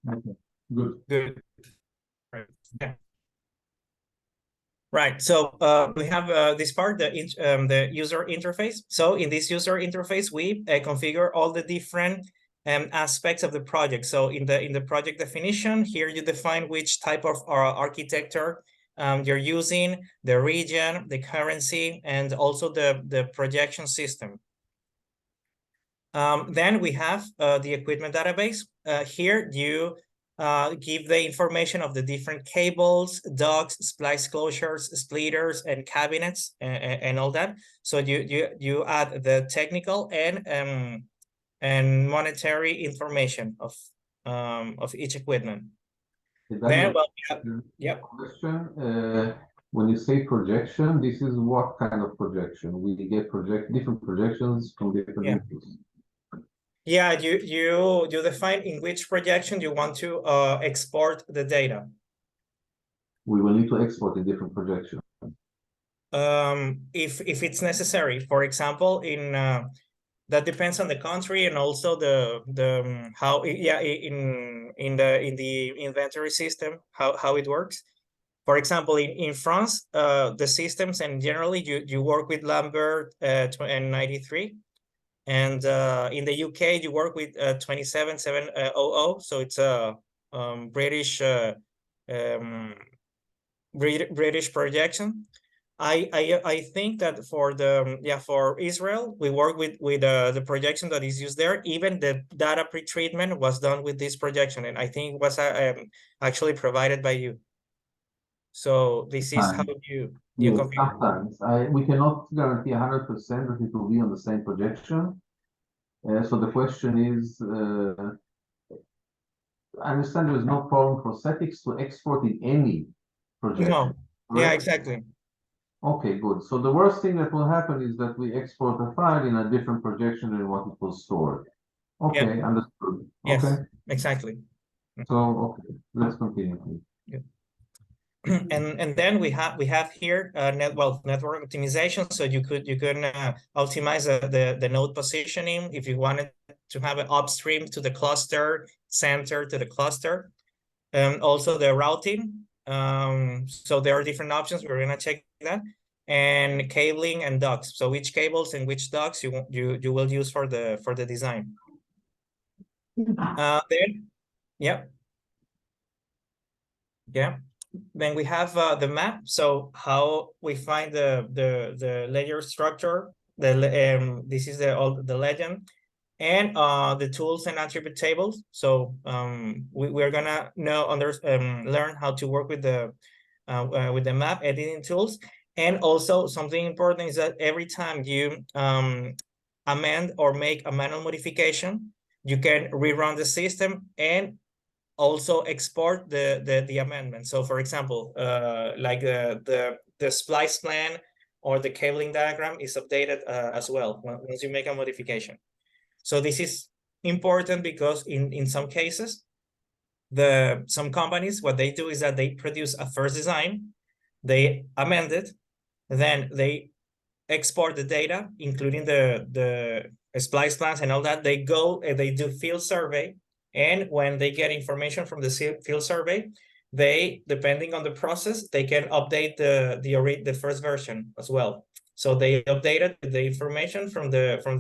Okay, good. Good. Right. Yeah. Right. So we have this part, the user interface. So in this user interface, we configure all the different aspects of the project. So in the project definition, here you define which type of architecture you're using, the region, the currency, and also the projection system. Then we have the equipment database. Here you give the information of the different cables, docks, splice closures, splitters, and cabinets, and all that. So you add the technical and monetary information of each equipment. Then, well, yeah. Question. When you say projection, this is what kind of projection? We get different projections from different inputs. Yeah, you define in which projection you want to export the data. We will need to export a different projection. If it's necessary, for example, in that depends on the country and also the how in the inventory system how it works. For example, in France, the systems and generally you work with Lambert and 93. And in the UK, you work with 27700, so it's a British projection. I think that for for Israel, we work with the projection that is used there. Even the data pretreatment was done with this projection, and I think it was actually provided by you. So this is how you configure. Sometimes we cannot guarantee 100% that it will be on the same projection. So the question is, I understand there is no problem for statics to export in any projection. No, right? Yeah, exactly. Okay, good. So the worst thing that will happen is that we export a file in a different projection than what it was stored. Okay, yeah. Understood. Yes, okay, exactly. So okay, let's continue. Yeah. And then we have here network optimization. So you can optimize the node positioning if you wanted to have an upstream to the cluster, center to the cluster, and also the routing. So there are different options. We're gonna check that, and cabling and docks. So which cables and which docks you will use for the design. Then, yeah. Then we have the map. So how we find the layer structure. This is the legend, and the tools and attribute tables. So we're gonna learn how to work with the map editing tools. And also something important is that every time you amend or make a manual modification, you can rerun the system and also export the amendment. So for example, like the splice plan or the cabling diagram is updated as well once you make a modification. So this is important because in some cases, some companies, what they do is that they produce a first design, they amend it, then they export the data, including the splice plans and all that. They go and they do field survey. And when they get information from the field survey, they, depending on the process, they can update the first version as well. So they updated the information from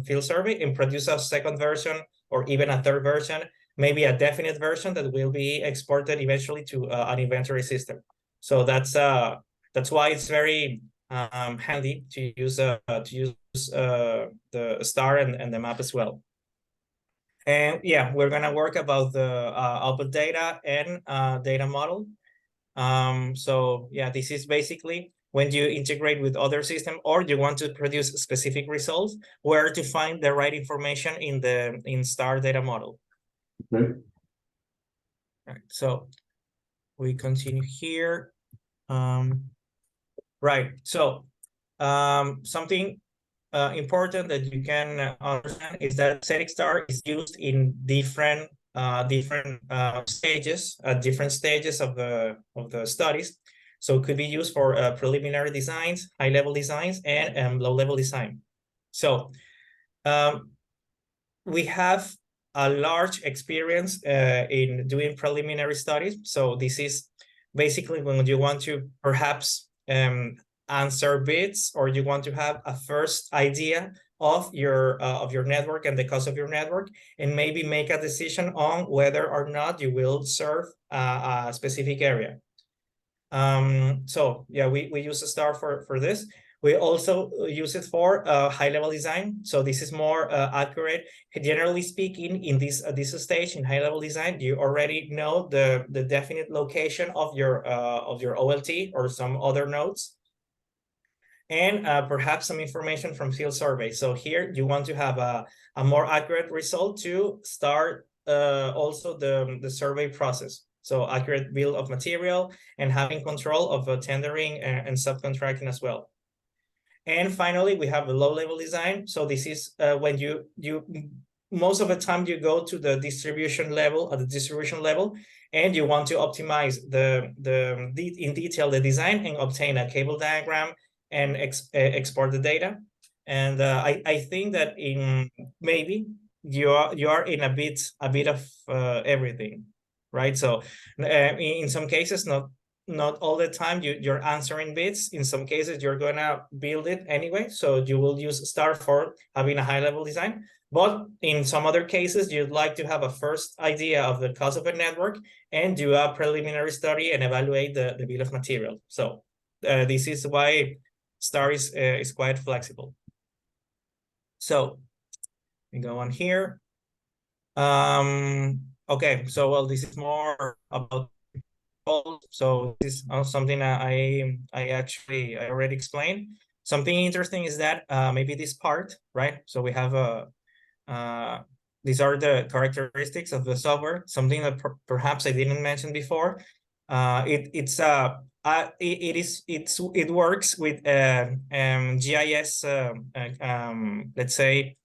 field survey and produce a second version or even a third version, maybe a definite version that will be exported eventually to an inventory system. So that's why it's very handy to use the star and the map as well. And yeah, we're gonna work about the output data and data model. So yeah, this is basically when you integrate with other system or you want to produce specific results, where to find the right information in star data model. Okay. All right, so we continue here. Right, so something important that you can understand is that static star is used in different stages, different stages of the studies. So it could be used for preliminary designs, high-level designs, and low-level design. So we have a large experience in doing preliminary studies. So this is basically when you want to perhaps answer bids, or you want to have a first idea of your network and the cost of your network, and maybe make a decision on whether or not you will serve a specific area. So yeah, we use a star for this. We also use it for high-level design. So this is more accurate. Generally speaking, in this stage in high-level design, you already know the definite location of your OLT or some other nodes, and perhaps some information from field survey. So here you want to have a more accurate result to start also the survey process. So accurate bill of material and having control of tendering and subcontracting as well. And finally, we have the low-level design. So this is when you most of the time you go to the distribution level, and you want to optimize in detail the design and obtain a cable diagram and export the data. And I think that in maybe you are in a bit of everything, right? So in some cases, not all the time you're answering bids. In some cases, you're gonna build it anyway. So you will use star for having a high-level design. But in some other cases, you'd like to have a first idea of the cost of a network and do a preliminary study and evaluate the bill of material. So this is why star is quite flexible. So we go on here. Okay, so well, this is more about. So this is something I already explained. Something interesting is that maybe this part, right? So we have these are the characteristics of the software. Something that perhaps I didn't mention before. It works with GIS, let's say,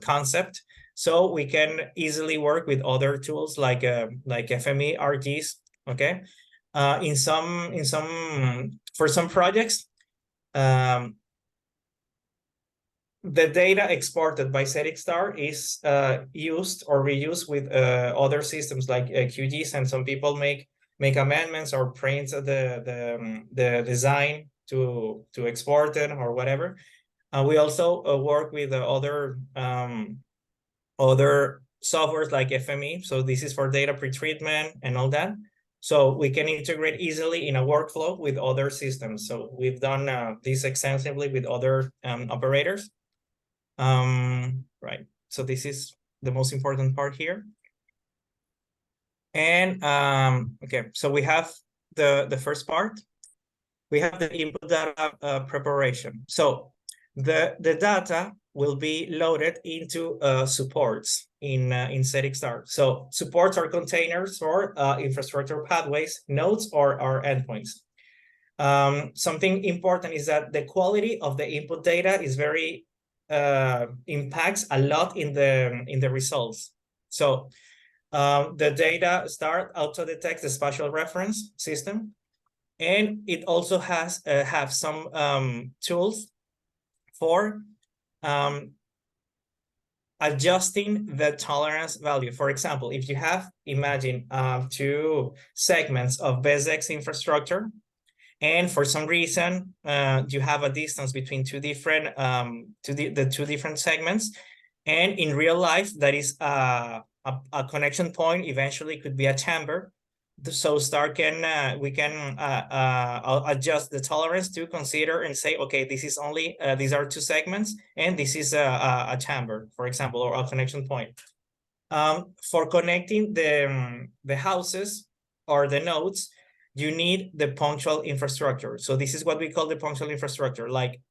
concept. So we can easily work with other tools like FME, RGs. Okay, for some projects, the data exported by Star is used or reused with other systems like QGIS, and some people make amendments or print the design to export it or whatever. We also work with other softwares like FME. So this is for data pretreatment and all that. So we can integrate easily in a workflow with other systems. So we've done this extensively with other operators. Right. So this is the most important part here. And okay, so we have the first part. We have the input data preparation. So the data will be loaded into supports in Star. So supports are containers for infrastructure pathways, nodes, or endpoints. Something important is that the quality of the input data is very impacts a lot in the results. So the data Star auto detects the spatial reference system, and it also has have some tools for adjusting the tolerance value. For example, if you have, imagine 2 segments of BESX infrastructure, and for some reason you have a distance between two different two different segments, and in real life that is a connection point, eventually could be a chamber. So Star can we can adjust the tolerance to consider and say, okay, this is only these are 2 segments, and this is a chamber, for example, or a connection point. For connecting the houses or the nodes, you need the punctual infrastructure. So this is what we call the punctual infrastructure, like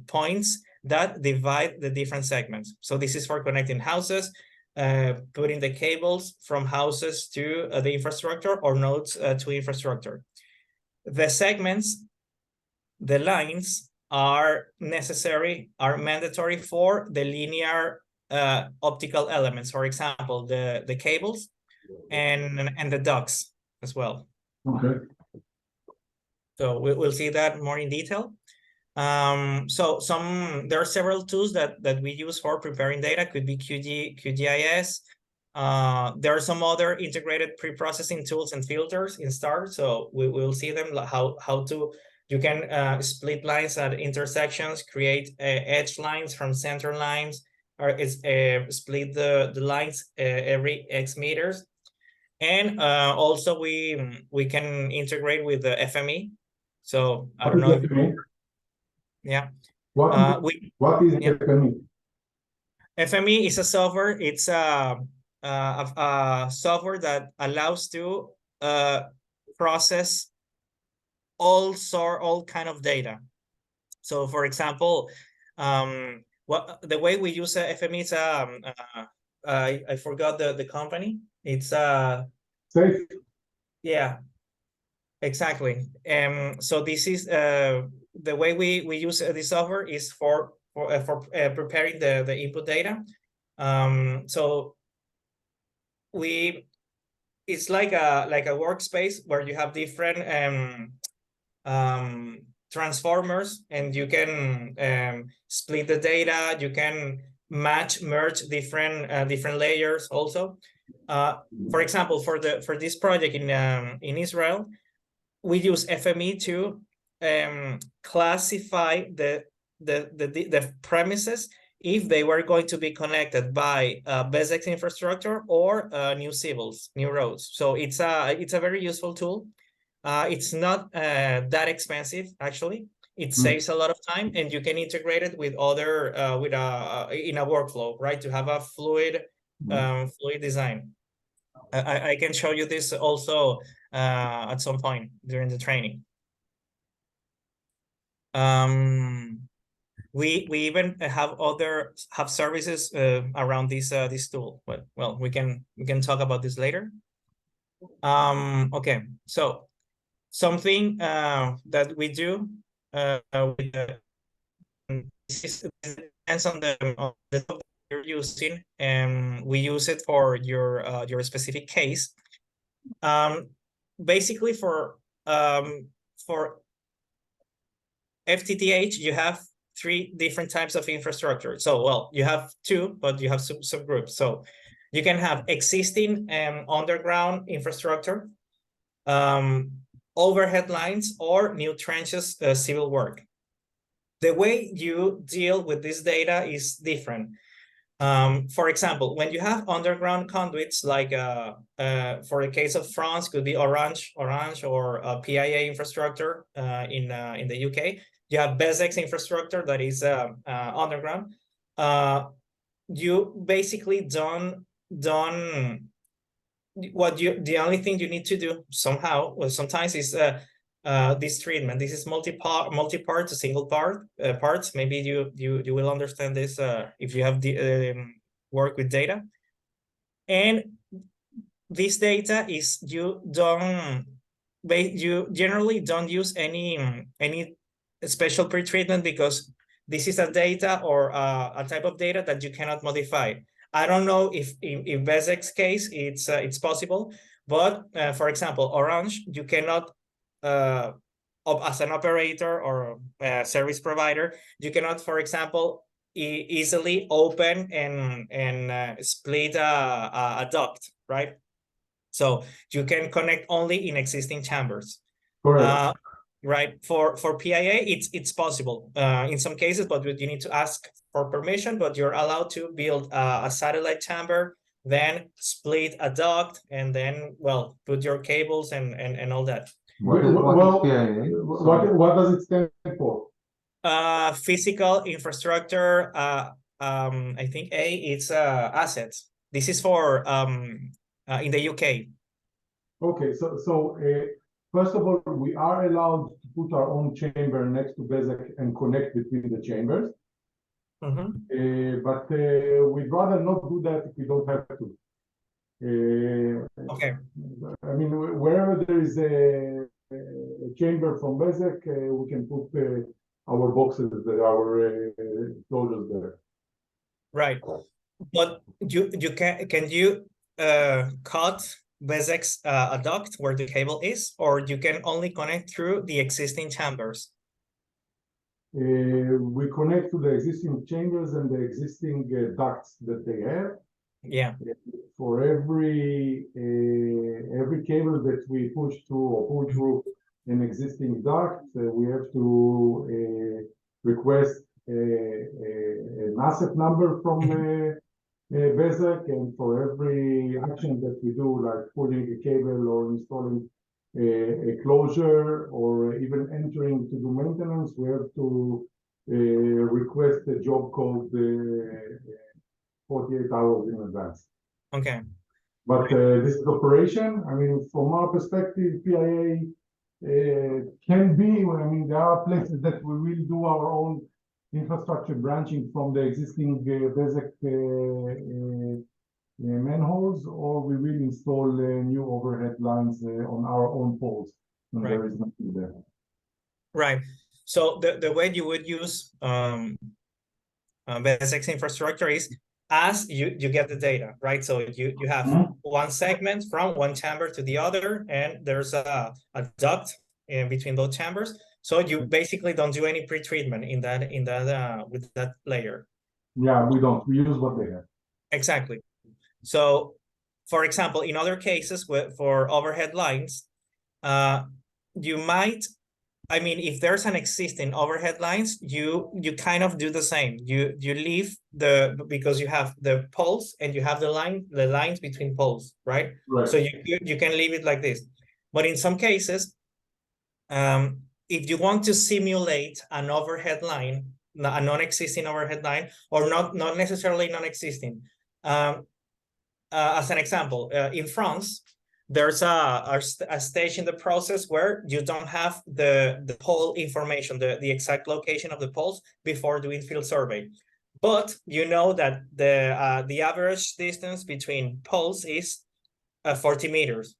points that divide the different segments. So this is for connecting houses, putting the cables from houses to the infrastructure, or nodes to infrastructure. The segments, the lines are mandatory for the linear optical elements, for example, the cables and the ducts as well. Okay. So we'll see that more in detail. So there are several tools that we use for preparing data. Could be QGIS. There are some other integrated pre-processing tools and filters in STAR. So we will see them, how to, you can split lines at intersections, create edge lines from center lines, or split the lines every X meters. And also we can integrate with the FME. So I don't know if yeah. What is yeah. FME? FME is a software. It's a software that allows to process all kind of data. So, for example, the way we use FME is I forgot the company. It's Safe. Yeah, exactly. So this is the way we use this software is for preparing the input data. So it's like a workspace where you have different transformers, and you can split the data. You can merge different layers also. For example, for this project in Israel, we use FME to classify the premises if they were going to be connected by BESX infrastructure or new civils, new roads. So it's a very useful tool. It's not that expensive, actually. It saves a lot of time, and you can integrate it with other in a workflow, right? To have a fluid design. I can show you this also at some point during the training. We even have services around this tool, but well, we can talk about this later. Okay, so something that we do with this depends on the topic you're using, and we use it for your specific case. Basically, for FTTH, you have 3 different types of infrastructure. So, well, you have 2, but you have subgroups. So you can have existing underground infrastructure, overhead lines, or new trenches, civil work. The way you deal with this data is different. For example, when you have underground conduits, like for the case of France, could be Orange or PIA infrastructure in the UK. You have BESX infrastructure that is underground. You basically don't the only thing you need to do somehow, well, sometimes is this treatment. This is multi-part to single parts. Maybe you will understand this if you have the work with data. And this data is you generally don't use any special pre-treatment, because this is a data or a type of data that you cannot modify. I don't know if in BESX case it's possible, but for example, Orange, you cannot as an operator or a service provider, you cannot, for example, easily open and split a duct, right? So you can connect only in existing chambers. Correct. Right. For PIA, it's possible in some cases, but you need to ask for permission. But you're allowed to build a satellite chamber, then split a duct, and then, well, put your cables and all that. What is PIA? What does it stand for? Physical infrastructure. I think it's assets. This is for in the UK. Okay, so first of all, we are allowed to put our own chamber next to BESX and connect between the chambers. But we'd rather not do that if we don't have to. Okay. I mean, wherever there is a chamber from BESX, we can put our boxes, our closures there. Right, but can you cut BESX a duct where the cable is, or you can only connect through the existing chambers? we connect to the existing chambers and the existing ducts that they have. Yeah. For every cable that we push through or pull through an existing duct, we have to request an asset number from Bezeq, and for every action that we do, like pulling a cable or installing a closure or even entering to do maintenance, we have to request a job code 48 hours in advance. Okay. But this is operation. I mean, from our perspective, PIA can be, I mean, there are places that we will do our own infrastructure branching from the existing Bezeq manholes, or we will install new overhead lines on our own poles when Right. there is nothing there. Right. So the way you would use Bezeq's infrastructure is as you get the data, right? So you have one segment from one chamber to the other, and there's a duct in between those chambers. So you basically don't do any pre-treatment in that with that layer. Yeah, we don't. We use what they have. Exactly. So, for example, in other cases for overhead lines, you might, I mean, if there's an existing overhead lines, you kind of do the same. You leave because you have the poles and you have the lines between poles, right? Right. So you can leave it like this. But in some cases, if you want to simulate an overhead line, a non-existing overhead line, or not necessarily non-existing, as an example, in France, there's a stage in the process where you don't have the pole information, the exact location of the poles before doing field survey. But you know that the average distance between poles is 40 meters,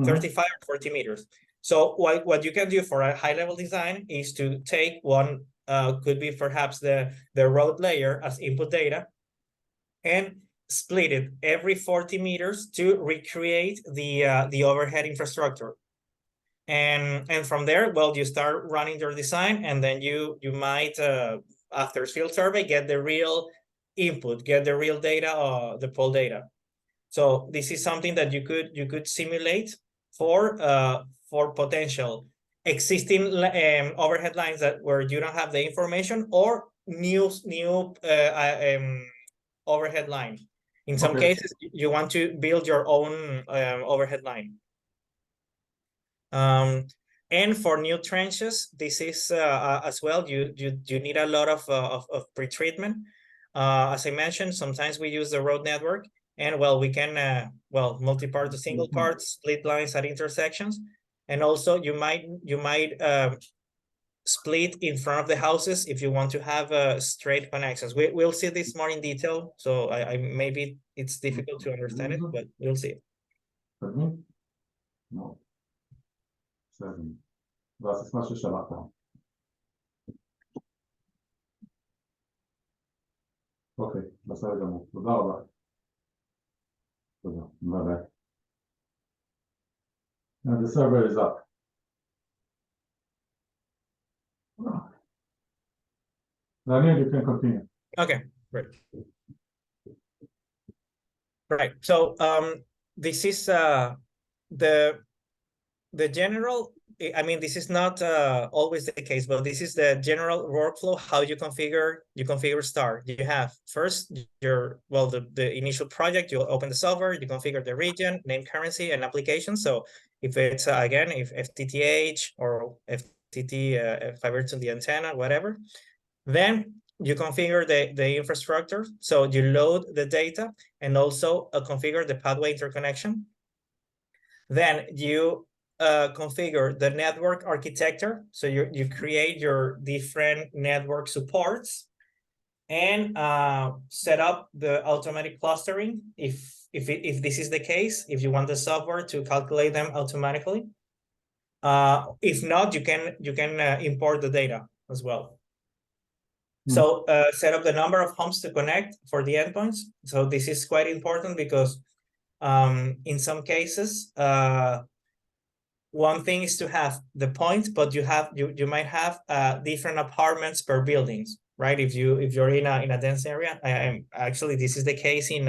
35 or 40 meters. So what you can do for a high-level design is to take one, could be perhaps the road layer as input data, and split it every 40 meters to recreate the overhead infrastructure. And from there, well, you start running your design, and then you might, after field survey, get the real input, get the real data, the pole data. So this is something that you could simulate for potential existing overhead lines where you don't have the information, or new overhead line. In some cases, you want to build your own overhead line. And for new trenches, this is as well, you need a lot of pre-treatment. As I mentioned, sometimes we use the road network, and well, we can multi-part to single parts, split lines at intersections, and also you might split in front of the houses if you want to have straight connections. We'll see this more in detail. So I maybe it's difficult to understand it, but we'll see. No. 7. Was ist מה ששלחת? אוקיי, בסדר גמור. תודה רבה. תודה. ביי. Now the server is up. Daniel, you can continue. Okay, great. Right. So this is the general, I mean, this is not always the case, but this is the general workflow, how you configure Star. You have first the initial project, you open the software, you configure the region, name, currency, and application. So if it's, again, if FTTH or FTT, fiber to the antenna, whatever, then you configure the infrastructure. So you load the data and also configure the pathway interconnection. Then you configure the network architecture. So you create your different network supports and set up the automatic clustering if this is the case, if you want the software to calculate them automatically. If not, you can import the data as well. So set up the number of homes to connect for the endpoints. So this is quite important because in some cases, one thing is to have the points, but you might have different apartments per buildings, right? If you're in a dense area, actually this is the case in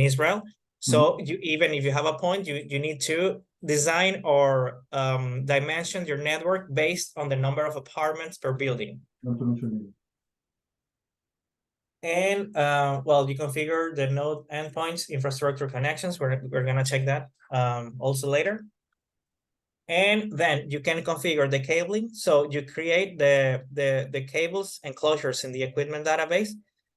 Israel. So you, even if you have a point, you need to design or dimension your network based on the number of apartments per building. Not to mention And well, you configure the node endpoints, infrastructure connections. We're gonna check that also later. And then you can configure the cabling. So you create the cables enclosures in the equipment database.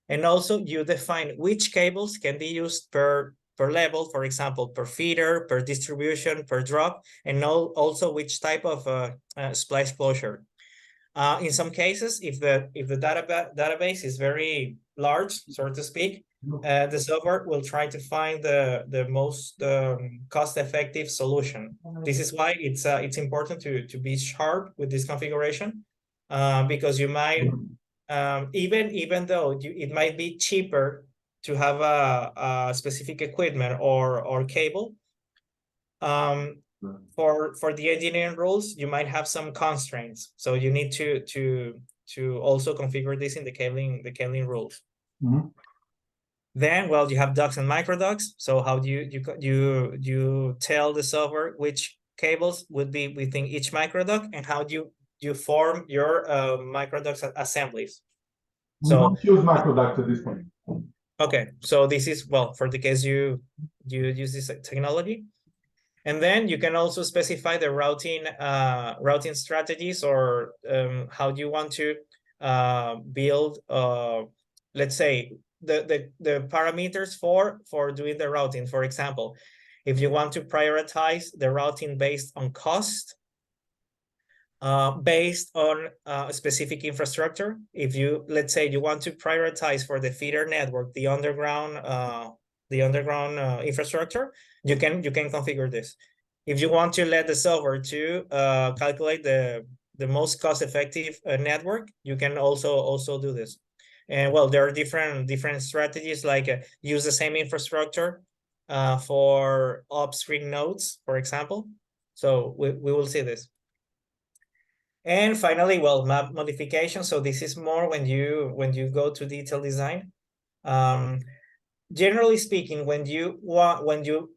And also you define which cables can be used per level, for example, per feeder, per distribution, per drop, and also which type of splice closure. In some cases, if the database is very large, so to speak, the software will try to find the most cost-effective solution. This is why it's important to be sharp with this configuration, because you might even though it might be cheaper to have a specific equipment or cable. For the engineering rules, you might have some constraints, so you need to also configure this in the cabling rules. Then, well, you have ducts and microducts. So how do you tell the software which cables would be within each microduct, and how do you form your microducts assemblies? we don't use microduct at this point. Okay, so this is, well, for the case you use this technology. And then you can also specify the routing strategies, or how do you want to build, let's say, the parameters for doing the routing. For example, if you want to prioritize the routing based on cost, based on a specific infrastructure. If you, let's say, you want to prioritize for the feeder network the underground infrastructure, you can configure this. If you want to let the software to calculate the most cost-effective network, you can also do this. And well, there are different strategies, like use the same infrastructure for upstream nodes, for example. So we will see this. And finally, well, map modification. So this is more when you go to detailed design. Generally speaking, when you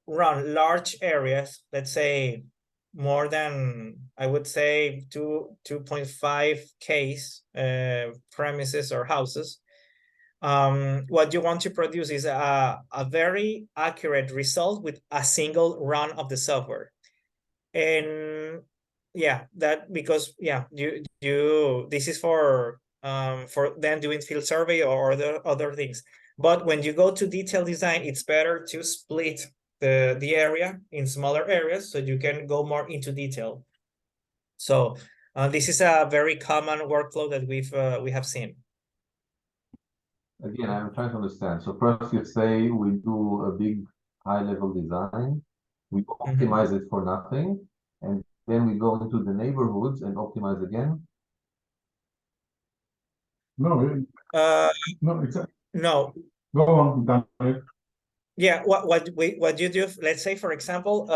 run large areas, let's say more than, I would say, 2.5 Ks premises or houses, what you want to produce is a very accurate result with a single run of the software. And yeah, that because this is for then doing field survey or other things. But when you go to detailed design, it's better to split the area in smaller areas so you can go more into detail. So this is a very common workflow that we have seen. Again, I'm trying to understand. So first you say we do a big high-level design, we optimize it for nothing, and then we go into the neighborhoods and optimize again? No, no, exactly. No. Go on, Daniel. Yeah, what you do, let's say, for example,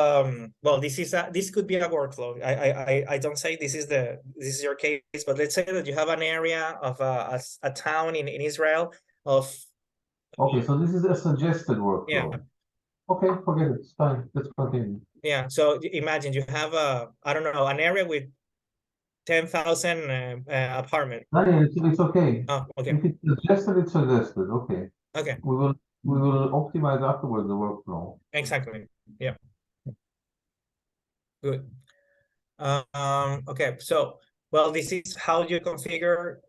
well, this could be a workflow. I don't say this is your case, but let's say that you have an area of a town in Israel of. Okay, so this is a suggested workflow. Yeah. Okay, forget it. It's fine. Let's continue. Yeah. So imagine you have I don't know, an area with 10,000 apartments. No, it's okay. Oh, okay. If it's suggested, it's suggested. Okay. Okay. We will optimize afterwards the workflow. Exactly. Yeah. Good. Okay. So, well, this is how you configure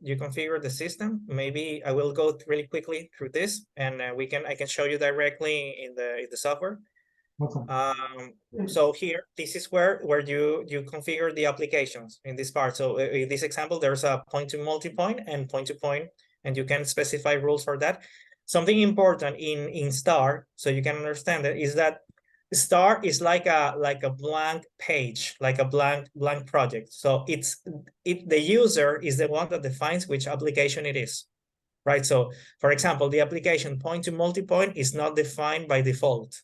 the system. Maybe I will go really quickly through this, and I can show you directly in the software. So here, this is where you configure the applications in this part. So in this example, there's a point-to-multipoint and point-to-point, and you can specify rules for that. Something important in Star, so you can understand it, is that Star is like a blank page, like a blank project. So the user is the one that defines which application it is, right? So for example, the application point-to-multipoint is not defined by default.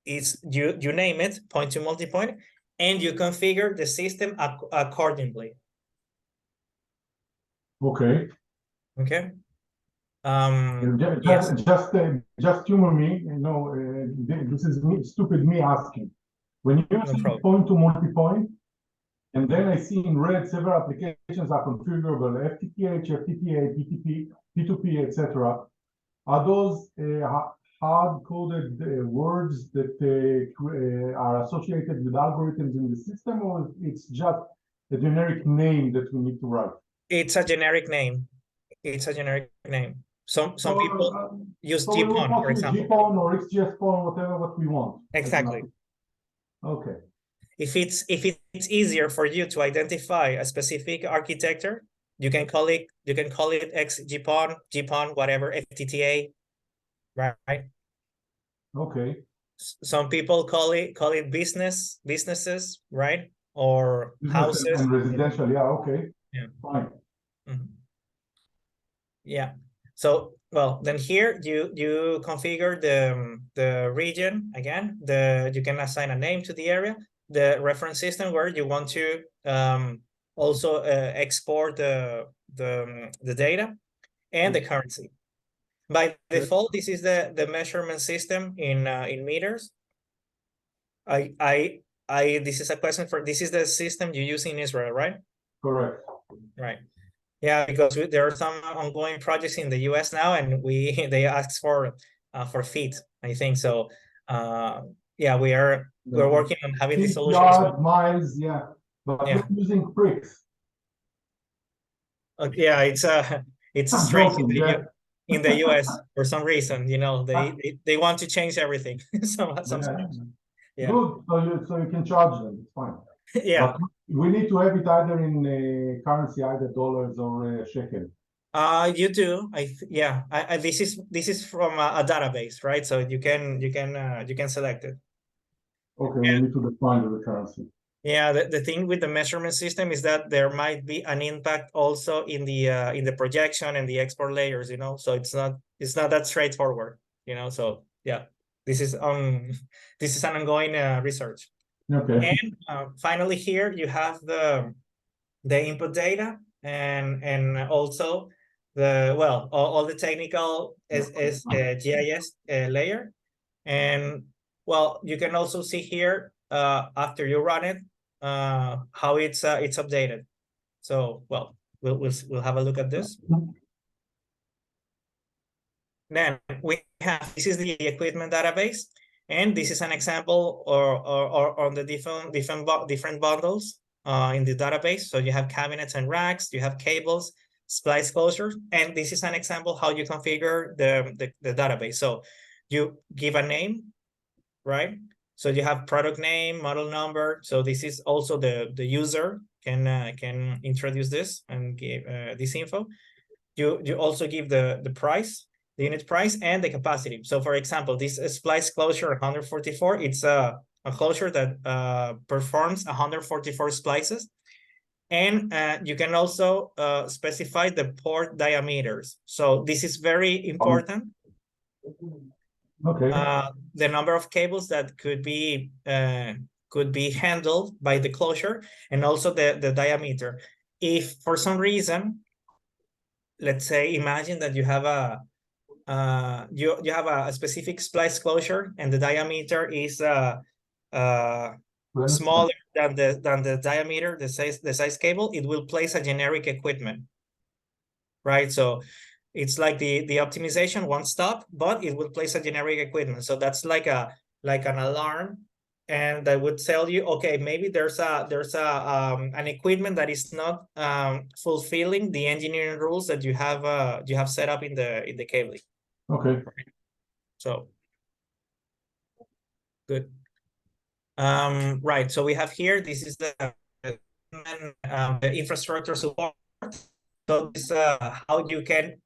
It's you name it point-to-multipoint, and you configure the system accordingly. Okay. Okay. Just humor me. You know, this is me, stupid me asking. When you No see problem. point to multi-point, and then I see in red several applications are configurable: FTTH, FTTA, PTP, P2P, etc. Are those hard-coded words that are associated with algorithms in the system, or it's just a generic name that we need to write? It's a generic name. It's a generic name. Some people use So we will GPON, for use example. GPON or XGS-PON, whatever what we want. Exactly. Okay. If it's easier for you to identify a specific architecture, you can call it XGPON, GPON, whatever, FTTA, right? Okay. Some people call it businesses, right? Or Business houses and residential. Yeah. Okay. Yeah. Fine. Mm-hmm. Yeah. So, well, then here you configure the region again. You can assign a name to the area, the reference system where you want to also export the data, and the currency. By default, this is the measurement system in meters. This is a question this is the system you use in Israel, right? Correct. Right. Yeah, because there are some ongoing projects in the US now, and they ask for feet, I think. So yeah, we're working on having the solution as well. Miles, yeah. But Yeah. we're using bricks. Yeah, it's strange in the US for some reason, you know, they want to change everything. Sometimes. Yeah. Good. So you can charge them. It's fine. Yeah. But we need to have it either in currency, either dollars or shekel. You do. Yeah. This is from a database, right? So you can select it. Okay, we need to define the currency. Yeah, the thing with the measurement system is that there might be an impact also in the projection and the export layers, you know. So it's not that straightforward, you know. So yeah, this is an ongoing research. Okay. And finally, here you have the input data and also all the technical GIS layer. And well, you can also see here after you run it how it's updated. So well, we'll have a look at this. Then this is the equipment database, and this is an example or on the different bundles in the database. So you have cabinets and racks, you have cables, splice closures, and this is an example how you configure the database. So you give a name, right? So you have product name, model number. So this is also the user can introduce this and give this info. You also give the price, the unit price, and the capacity. So for example, this splice closure 144, it's a closure that performs 144 splices. And you can also specify the port diameters. So this is very important. Okay. The number of cables that could be handled by the closure, and also the diameter. If for some reason, let's say, imagine that you have you have a specific splice closure and the diameter is smaller than the diameter, the size cable, it will place a generic equipment, right? So it's like the optimization won't stop, but it will place a generic equipment. So that's like an alarm, and that would tell you, okay, maybe there's an equipment that is not fulfilling the engineering rules that you have set up in the cabling. Okay. So good. Right. So we have here. This is the infrastructure support. So this how you can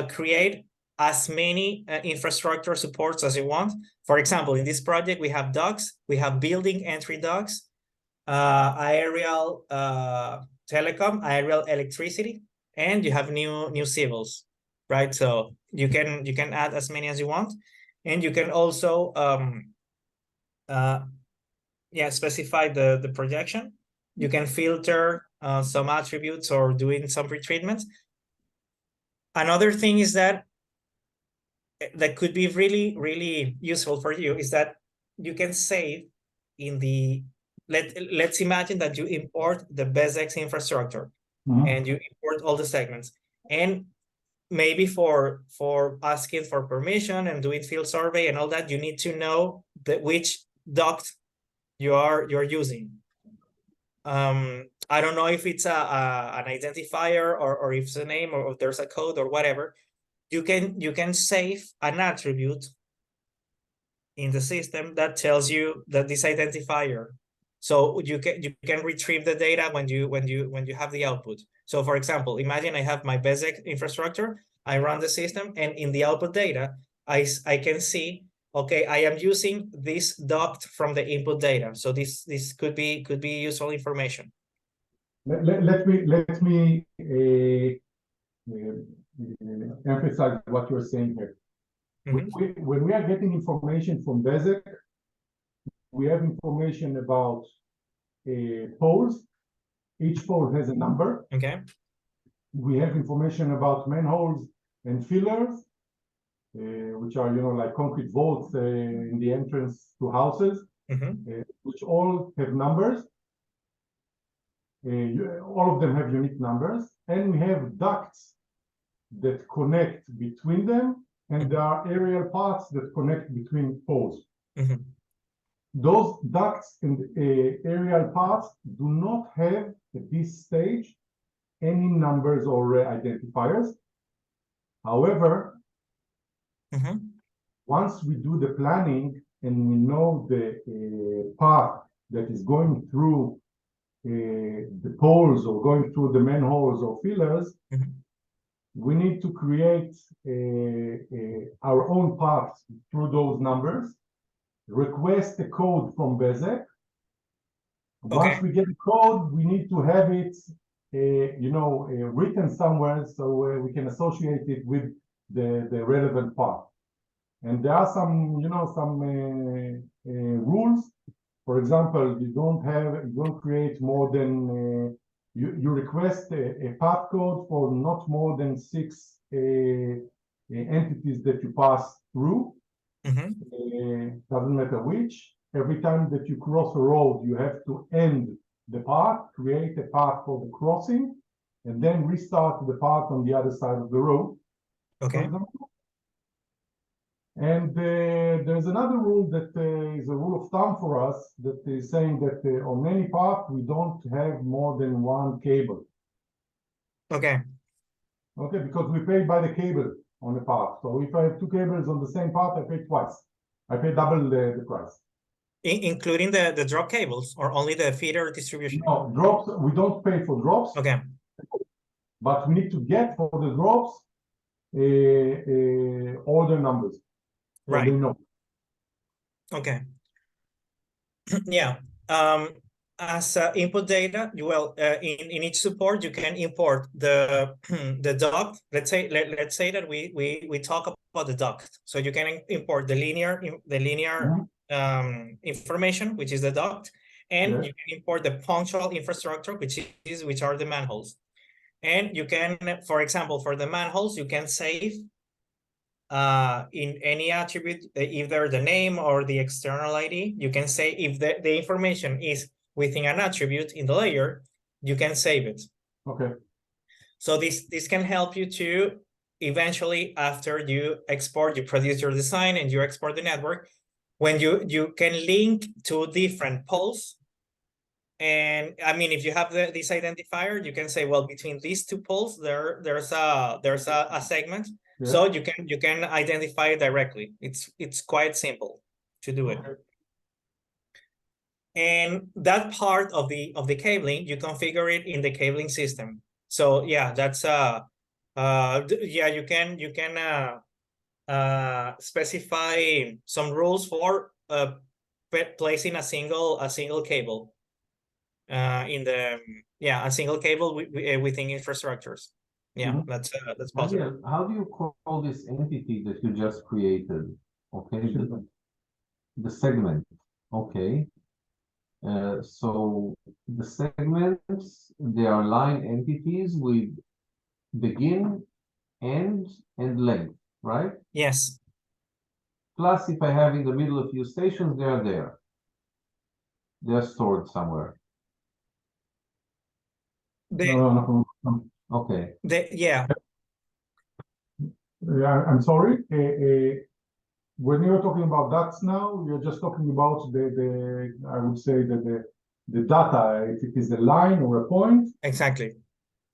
create as many infrastructure supports as you want. For example, in this project, we have docks, we have building entry docks, aerial telecom, aerial electricity, and you have new civils, right? So you can add as many as you want, and you can also specify the projection. You can filter some attributes or doing some pretreatments. Another thing is that could be really, really useful for you is that you can save in the, let's imagine that you import the BESX infrastructure and you import all the segments. And maybe for asking for permission and doing field survey and all that, you need to know which duct you're using. I don't know if it's an identifier or if it's a name or if there's a code or whatever. You can save an attribute in the system that tells you that this identifier. So you can retrieve the data when you have the output. So for example, imagine I have my BESX infrastructure, I run the system, and in the output data, I can see, okay, I am using this duct from the input data. So this could be useful information. Let me emphasize what you're saying here. When we are getting information from BESX, we have information about poles. Each pole has a number. Okay. We have information about manholes and fillers, which are, like concrete vaults in the entrance to houses, which all have numbers. All of them have unique numbers, and we have ducts that connect between them, and there are aerial parts that connect between poles. Those ducts and aerial parts do not have, at this stage, any numbers or identifiers. However, once we do the planning and we know the path that is going through the poles or going through the manholes or fillers, we need to create our own path through those numbers, request a code from BESX. Once we get the code, we need to have it written somewhere so we can associate it with the relevant path. And there are some rules. For example, you don't create more than you request a path code for not more than 6 entities that you pass through. Doesn't matter which. Every time that you cross a road, you have to end the path, create a path for the crossing, and then restart the path on the other side of the road. Okay. And there's another rule that is a rule of thumb for us that is saying that on any path, we don't have more than 1 cable. Okay. Okay, because we pay by the cable on the path. So if I have 2 cables on the same path, I pay twice. I pay double the price. Including the drop cables or only the feeder distribution? No, drops, we don't pay for drops. Okay. But we need to get for the drops order numbers. Right. So okay. Yeah. As input data, in each support you can import the duct. Let's say that we talk about the duct. So you can import the linear information, which is the duct, and you can import the punctual infrastructure, which are the manholes. And you can, for example, for the manholes, you can save in any attribute, either the name or the external ID. You can say if the information is within an attribute in the layer, you can save it. Okay. So this can help you to eventually, after you export, you produce your design and you export the network, when you can link to different poles. And I mean, if you have this identifier, you can say, well, between these 2 poles, there's a segment. Yeah. So you can identify it directly. It's quite simple to do it. And that part of the cabling, you configure it in the cabling system. So yeah, that's you can specify some rules for placing a single cable in the a single cable within infrastructures. Yeah, that's possible. How do you call this entity that you just created? Okay, the segment. Okay. So the segments, they are line entities with begin, end, and length, right? Yes. Plus, if I have in the middle a few stations, they are there. They are stored somewhere. Okay. Yeah. I'm sorry. When you're talking about dots now, you're just talking about the I would say that the data, if it is a line or a point. Exactly.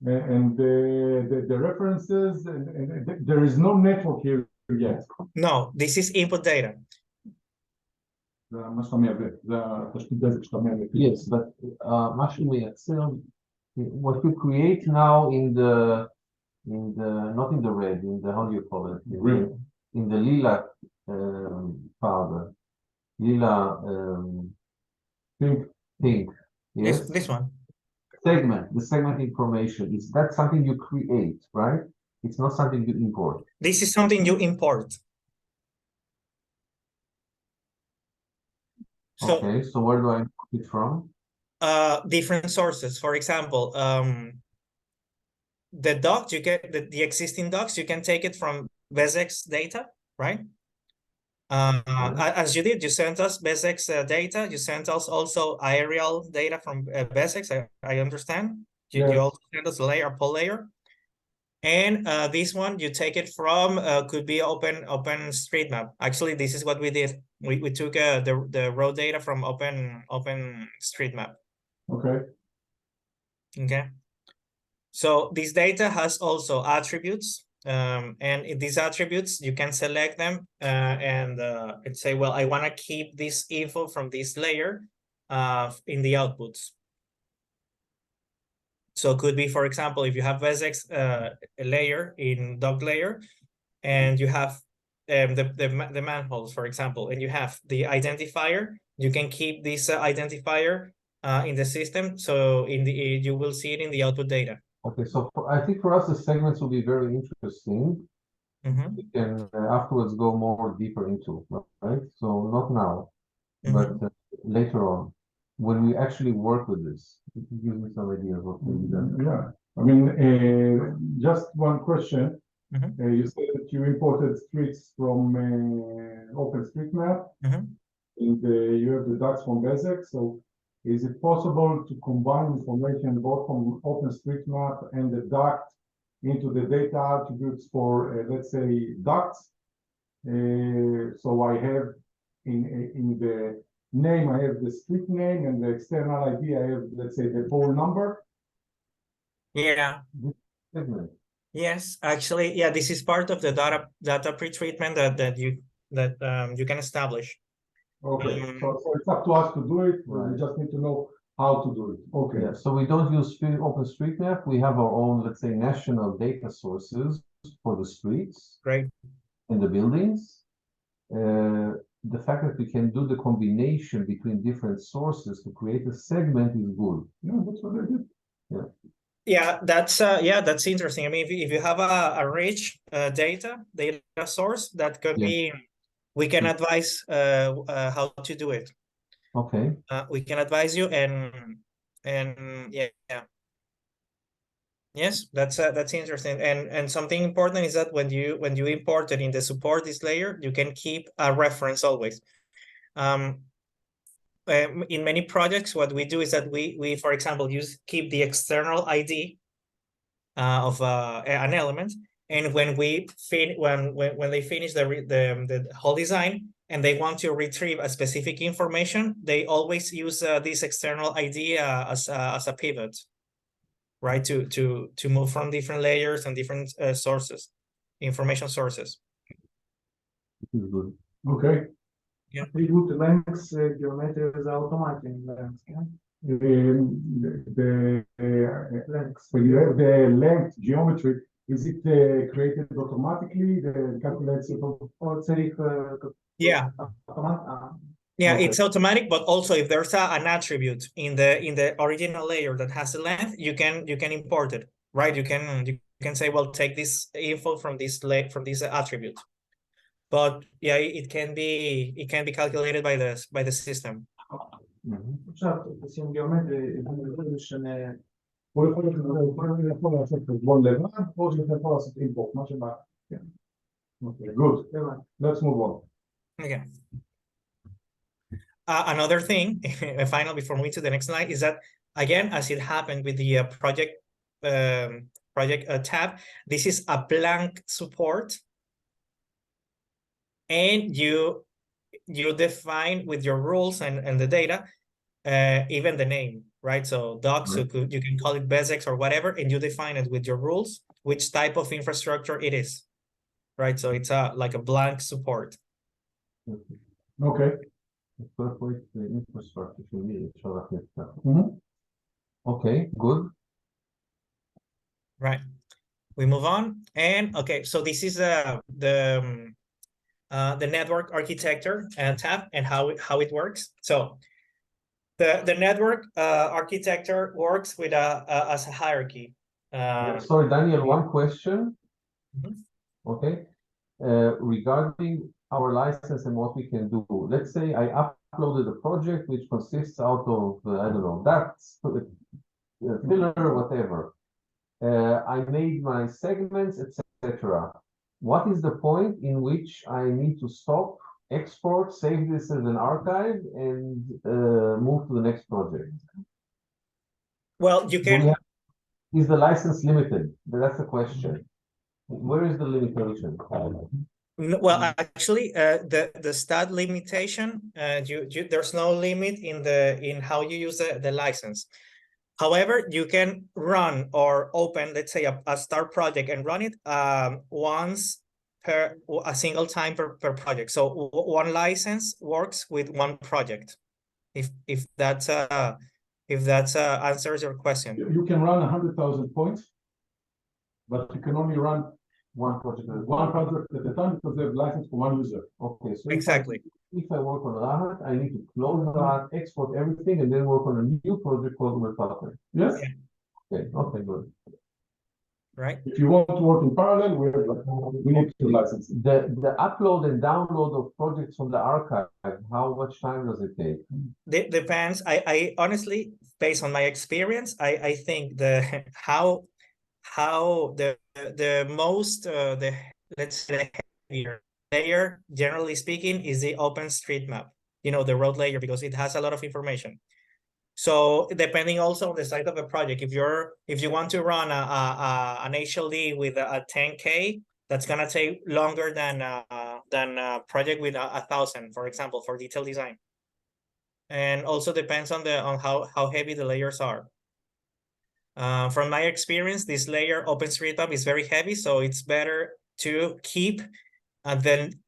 And the references, and there is no network here yet. No, this is input data. Yes, but what you create now in the not in the red, in the, how do you call it? In the lila powder, lila pink. Yes. This one. The segment information, is that something you create, right? It's not something you import. This is something you import. So, okay, so where do I import it from? Different sources. For example, the docs, you get the existing docs, you can take it from BESX data, right? As you did, you sent us BESX data. You sent us also aerial data from BESX. I understand. You also sent us layer, poll layer. And this one, you take it from, could be OpenStreetMap. Actually, this is what we did. We took the road data from OpenStreetMap. Okay. Okay. So this data has also attributes. And in these attributes, you can select them and say, well, I want to keep this info from this layer in the outputs. So it could be, for example, if you have BESX layer in doc layer, and you have the manholes, for example, and you have the identifier, you can keep this identifier in the system. So you will see it in the output data. Okay, so I think for us, the segments will be very interesting. We can afterwards go more deeper into, right? So not now, but later on, when we actually work with this, give me some ideas what we do. Yeah, I mean, just one question. You said that you imported streets from OpenStreetMap, and you have the docs from BESX. So is it possible to combine information both from OpenStreetMap and the docs into the data attributes for, let's say, docs? So I have in the name, I have the street name, and the external ID, I have, let's say, the phone number. Yeah. Yes, actually, yeah, this is part of the data pre-treatment that you can establish. Okay, so it's up to us to do it. We just need to know how to do it. Okay. Yeah, so we don't use OpenStreetMap. We have our own, let's say, national data sources for the streets. Right. And the buildings. The fact that we can do the combination between different sources to create a segment is good. Yeah, that's what I did. Yeah. Yeah, that's interesting. I mean, if you have a rich data source, that could be, we can advise how to do it. Okay. We can advise you and yeah. Yes, that's interesting. And something important is that when you import it in the support this layer, you can keep a reference always. In many projects, what we do is that we for example keep the external ID of an element, and when they finish the whole design and they want to retrieve a specific information, they always use this external ID as a pivot, right? To move from different layers and different sources, information sources. This is good. Okay. Yeah. We do the lengths geometry is automatic in lengths, yeah? The Lengths. when you have the length geometry, is it created automatically? The calculates it? Yeah. Yeah, okay. It's automatic, but also if there's an attribute in the original layer that has a length, you can import it, right? You can say, well, take this info from this attribute. But yeah, it can be calculated by the system. עכשיו תשים גיאומטרי, זה משנה. הוא יכול לעשות חשבון לבד, או שאתה יכול לעשות אימפורט, מה שבא. Okay, good. Let's move on. Okay. Another thing, final before moving to the next slide, is that again, as it happened with the project tab, this is a blank support, and you define with your rules and the data, even the name, right? So docs, right. You can call it BESEX or whatever, and you define it with your rules, which type of infrastructure it is, right? So it's like a blank support. Okay. Perfect infrastructure for me. Okay, good. Right. We move on, and okay, so this is the network architecture and tab and how it works. So the network architecture works with as a hierarchy. Sorry, Daniel, one question. Okay, regarding our license and what we can do. Let's say I uploaded a project which consists out of I don't know, that's filler, whatever. I made my segments, etc. What is the point in which I need to stop, export, save this as an archive, and move to the next project? Well, you can. Is the license limited? That's the question. Where is the limitation? Well, actually, the stat limitation, there's no limit in how you use the license. However, you can run or open, let's say, a start project and run it once per a single time per project. So one license works with one project. If that answers your question. You can run 100,000 points, but you can only run one project at a time because they have license for one user. Okay, so exactly. If I work on Rahat, I need to close Rahat, export everything, and then work on a new project called my partner. Yes. Yeah. Okay, good. Right. If you want to work in parallel, we need to license. The upload and download of projects from the archive, how much time does it take? Depends. I honestly, based on my experience, I think how the most let's say the heavier layer, generally speaking, is the OpenStreetMap, the road layer, because it has a lot of information. So depending also on the size of a project, if you want to run an HLD with a 10K, that's gonna take longer than a project with 1,000, for example, for detailed design. And also depends on how heavy the layers are. From my experience, this layer OpenStreetMap is very heavy, so it's better to keep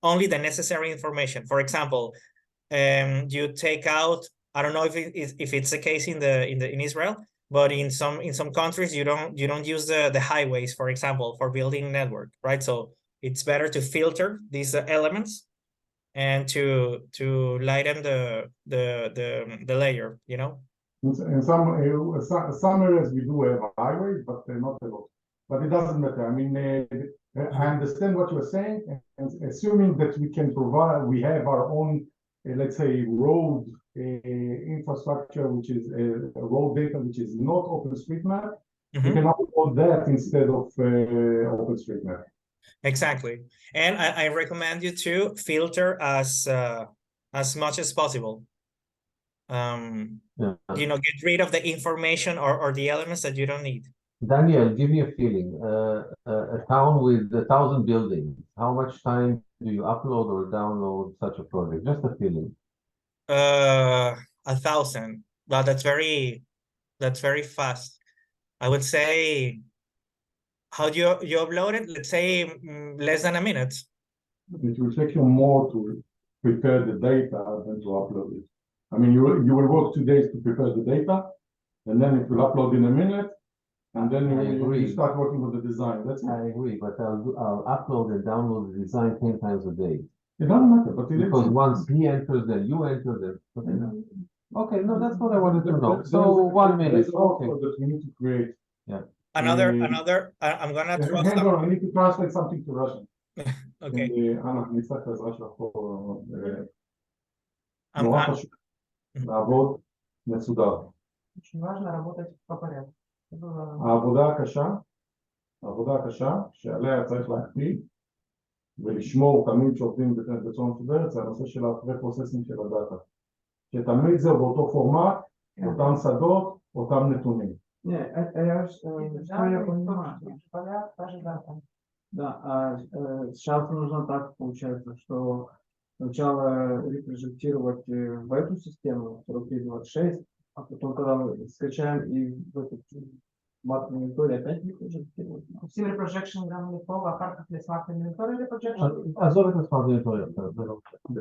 only the necessary information. For example, you take out, I don't know if it's the case in Israel, but in some countries you don't use the highways, for example, for building network, right? So it's better to filter these elements and to lighten the layer, In some areas we do have highways, but not a lot. But it doesn't matter. I mean, I understand what you're saying, and assuming that we have our own, let's say, road infrastructure, which is road data, which is not OpenStreetMap, we can upload that instead of OpenStreetMap. Exactly, and I recommend you to filter as much as possible. Get rid of the information or the elements that you don't need. Daniel, give me a feeling. A town with 1,000 buildings, how much time do you upload or download such a project? Just a feeling. 1,000. Well, that's very fast. I would say, how do you upload it? Let's say less than a minute. It will take you more to prepare the data than to upload it. I mean, you will work 2 days to prepare the data, and then it will upload in a minute, and then you start working with the design. That's it. I agree, but I'll upload and download the design 10 times a day. It doesn't matter, but because once he enters, then you enter, then okay, no, that's what I wanted to know. So 1 minute. Okay. That we need to create. Yeah. Another. I'm gonna throw. Hang on, I need to translate something to Russian. Okay. נורא פשוט לעבוד מסודר. Очень важно работать по порядку. העבודה הקשה שעליה צריך להקפיד ולשמור תמיד שעובדים בצורה מסודרת זה הנושא של הפרה-פרוססינג של הדאטה. שתמיד זה באותו פורמט, אותם שדות, אותם נתונים. Что я понимаю. Да, сейчас нужно так получается, что сначала репрожектировать в эту систему 4326, а потом, когда мы скачаем и в этот Smart Monitor опять репрожектировать. עושים reprojection גם לפה ואחר כך לסמארט מוניטור reprojection? עזוב את הסמארט מוניטור, זה לא משנה.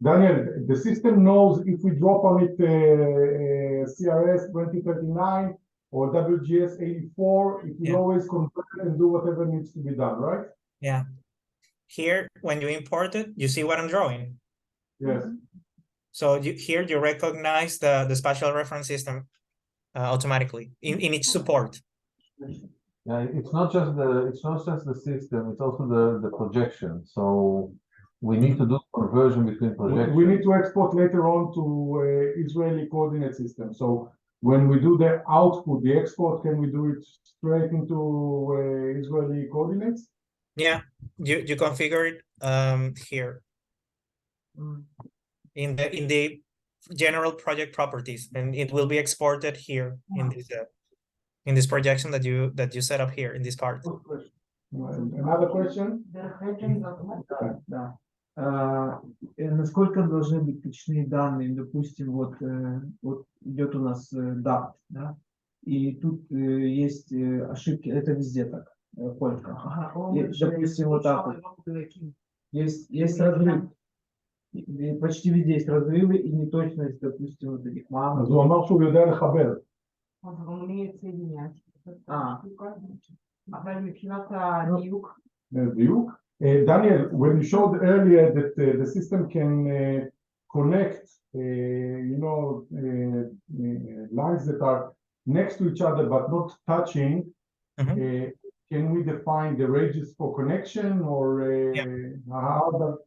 Daniel, the system knows if we drop on it CRS 2039 or WGS 84, it will always convert and do whatever needs to be done, right? Yeah. Here, when you import it, you see what I'm drawing. Yes. So here you recognize the spatial reference system automatically in each support. Yeah, it's not just the system, it's also the projection. So we need to do conversion between projections. We need to export later on to Israeli coordinate system. So when we do the output, the export, can we do it straight into Israeli coordinates? Yeah, you configure it here in the general project properties, and it will be exported here in this projection that you set up here in this part. Another question? Да. Насколько должны быть точные данные? Допустим, вот идет у нас DAP, да? И тут есть ошибки, это везде так, только. Допустим, вот так вот. Есть разрыв. И почти везде есть разрывы и неточность, допустим, вот этих мам. אז הוא אמר שהוא יודע לחבר. אבל מבחינת הדיוק. דיוק? Daniel, when you showed earlier that the system can connect, lines that are next to each other but not touching, can we define the ranges for connection or how that?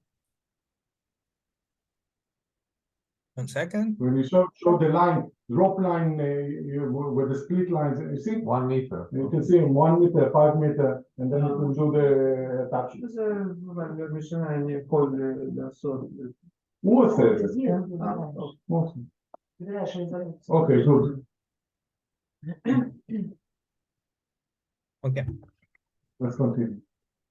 One second. When you show the line, drop line with the split lines, you see? 1 meter. You can see 1 meter, 5 meter, and then you can do the touches. הוא עושה את זה. Okay, good. Okay. Let's continue.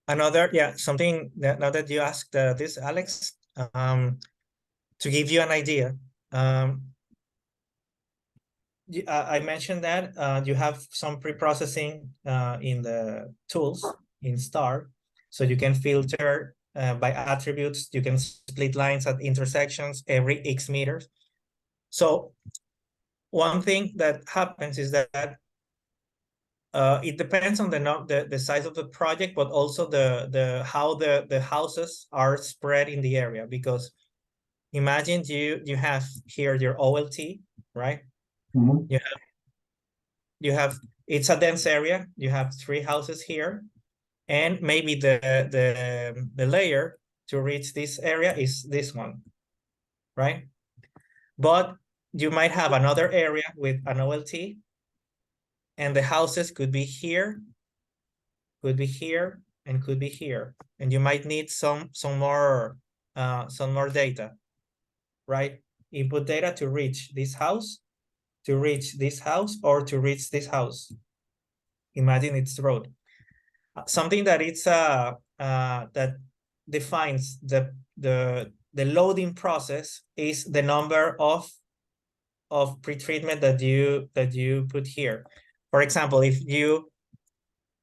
Another, something that now that you asked this, Alex, to give you an idea, I mentioned that you have some pre-processing in the tools in Star, so you can filter by attributes. You can split lines at intersections every X meters. So one thing that happens is that it depends on the size of the project, but also how the houses are spread in the area. Because imagine you have here your OLT, right? Mm-hmm. You have it's a dense area. You have 3 houses here, and maybe the layer to reach this area is this one, right? But you might have another area with an OLT, and the houses could be here, could be here, and could be here, and you might need some more data, right? Input data to reach this house, to reach this house, or to reach this house. Imagine it's the road. Something that it's that defines the loading process is the number of pretreatment that you put here. For example, if you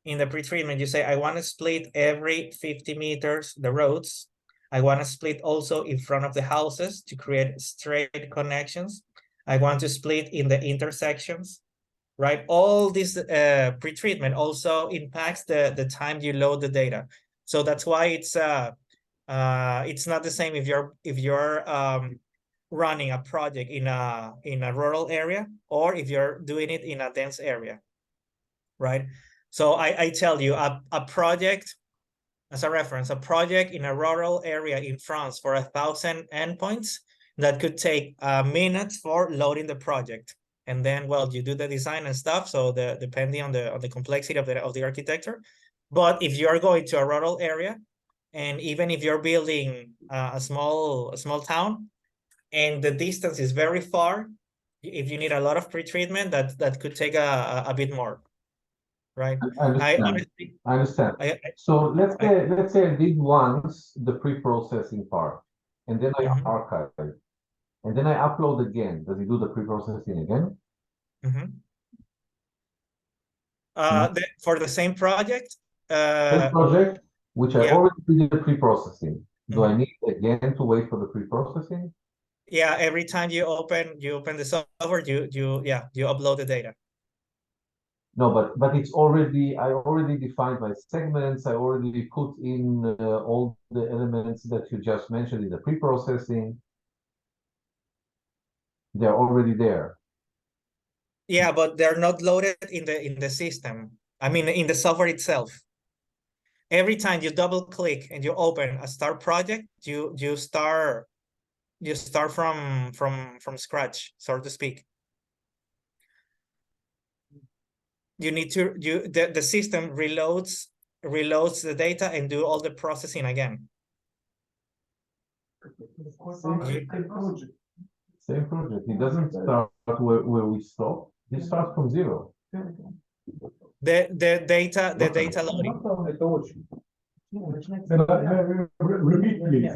in the pretreatment you say I want to split every 50 meters the roads, I want to split also in front of the houses to create straight connections. I want to split in the intersections, right? All this pretreatment also impacts the time you load the data. So that's why it's not the same if you're running a project in a rural area or if you're doing it in a dense area, right? So I tell you a project, as a reference, a project in a rural area in France for 1,000 endpoints that could take minutes for loading the project. And then, well, you do the design and stuff. So depending on the complexity of the architecture. But if you are going to a rural area, and even if you're building a small town, and the distance is very far, if you need a lot of pretreatment, that could take a bit more, right? I understand. So let's say I did once the pre-processing part, and then I archive it, and then I upload again. Does it do the pre-processing again? For the same project? Same project, which I already did the pre-processing. Do I need again to wait for the pre-processing? Yeah, every time you open the software, you upload the data. No, but it's already, I already defined my segments. I already put in all the elements that you just mentioned in the pre-processing. They're already there. Yeah, but they're not loaded in the system. I mean, in the software itself. Every time you double click and you open a start project, you start from scratch, so to speak. You need to the system reloads the data and do all the processing again. Same project. It doesn't start where we stop. It starts from zero. The data loading. Repeat, please.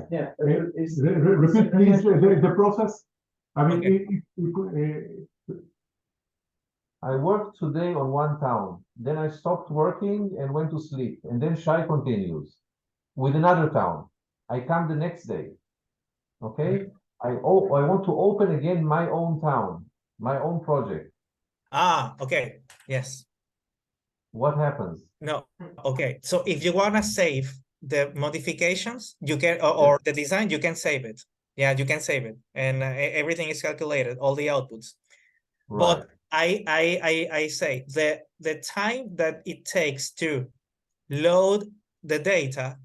Repeat, please, the process. I mean, I worked today on one town. Then I stopped working and went to sleep. And then Shai continues with another town. I come the next day. Okay. I want to open again my own town, my own project. Okay. Yes. What happens? No. Okay. So if you want to save the modifications, you can, or the design, you can save it. Yeah, you can save it, and everything is calculated, all the outputs. Right. But I say the time that it takes to load the data,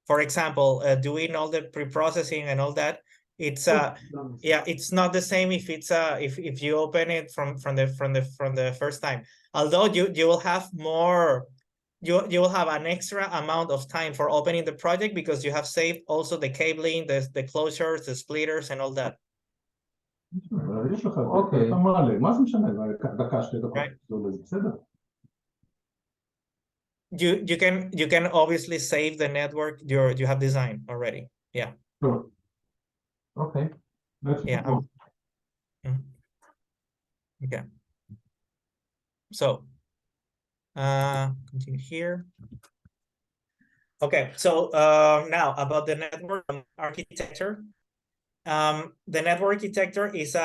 for example, doing all the pre-processing and all that, it's it's not the same if it's if you open it from the first time. Although you will have more, you will have an extra amount of time for opening the project because you have saved also the cabling, the closures, the splitters, and all that. Okay. Right. You can obviously save the network you have designed already. Yeah. Sure. Okay. Yeah. Okay. So continue here. Okay. So now about the network architecture. The network architecture is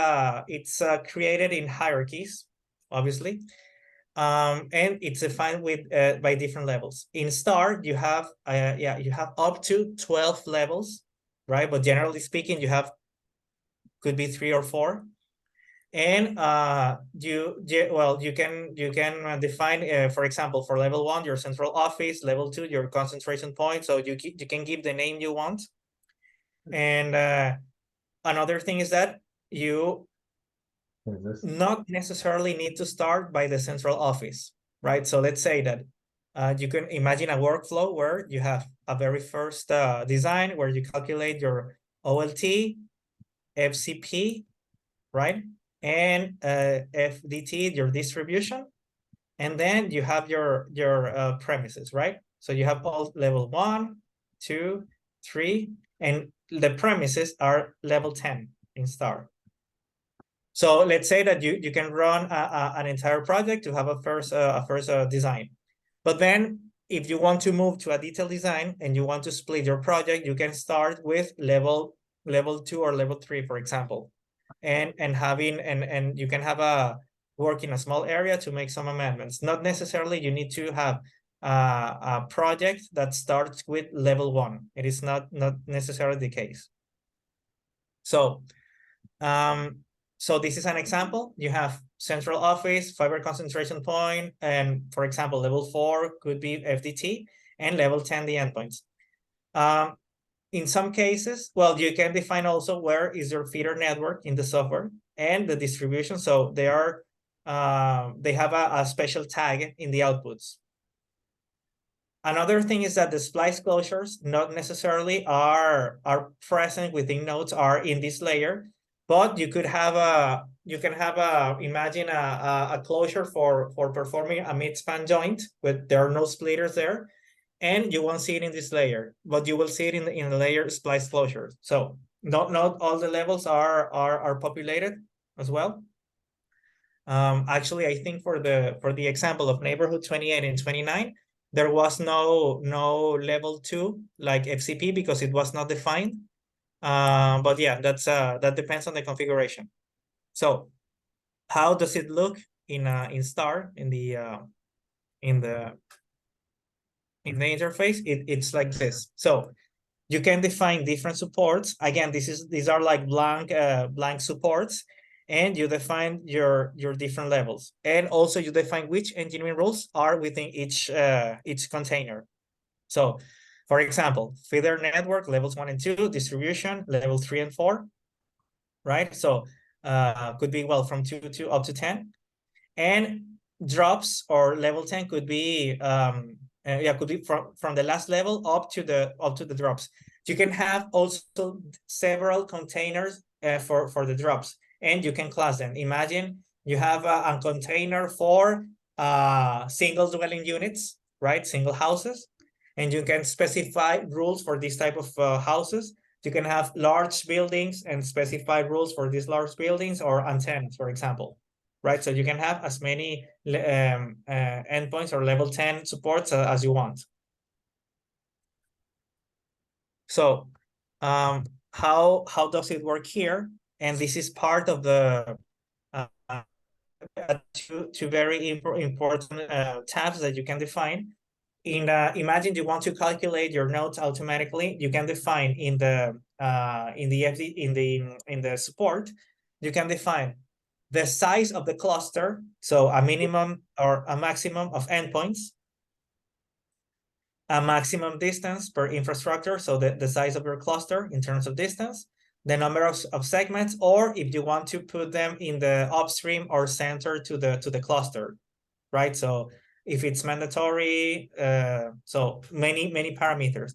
it's created in hierarchies, obviously. And it's defined with by different levels. In Star, you have you have up to 12 levels, right? But generally speaking, you have could be 3 or 4. And you can define, for example, for level 1, your central office, level 2, your concentration point. So you can give the name you want. And another thing is that you not necessarily need to start by the central office, right? So let's say that you can imagine a workflow where you have a very first design where you calculate your OLT, FCP, right? And FDT, your distribution. And then you have your premises, right? So you have all level 1, 2, 3, and the premises are level 10 in Star. So let's say that you can run an entire project to have a first design. But then if you want to move to a detailed design and you want to split your project, you can start with level 2 or level 3, for example. And you can have a work in a small area to make some amendments. Not necessarily you need to have a project that starts with level 1. It is not necessarily the case. So so this is an example. You have central office, fiber concentration point, and for example, level 4 could be FDT, and level 10 the endpoints. in some cases, well, you can define also where is your feeder network in the software and the distribution. So they are, they have a special tag in the outputs. Another thing is that the splice closures not necessarily are present within nodes, are in this layer, but you could have imagine a closure for performing a mid-span joint, but there are no splitters there, and you won't see it in this layer, but you will see it in the layer splice closure. So not all the levels are populated as well. Actually, I think for the example of neighborhood 28 and 29, there was no level 2 like FCP because it was not defined. But yeah, that depends on the configuration. So how does it look in star in the interface? It's like this. So you can define different supports. Again, these are like blank supports, and you define your different levels, and also you define which engineering rules are within each container. So, for example, feeder network levels 1 and 2, distribution level 3 and 4, right? So could be, well, from 2 to up to 10, and drops or level 10 could be could be from the last level up to the drops. You can have also several containers for the drops, and you can class them. Imagine you have a container for single dwelling units, right? Single houses, and you can specify rules for this type of houses. You can have large buildings and specify rules for these large buildings, or antennas, for example, right? So you can have as many endpoints or level 10 supports as you want. So how does it work here? And this is part of the two very important tabs that you can define. Imagine you want to calculate your nodes automatically. You can define in the support, you can define the size of the cluster, so a minimum or a maximum of endpoints, a maximum distance per infrastructure, so the size of your cluster in terms of distance, the number of segments, or if you want to put them in the upstream or center to the cluster, right? So if it's mandatory, so many parameters.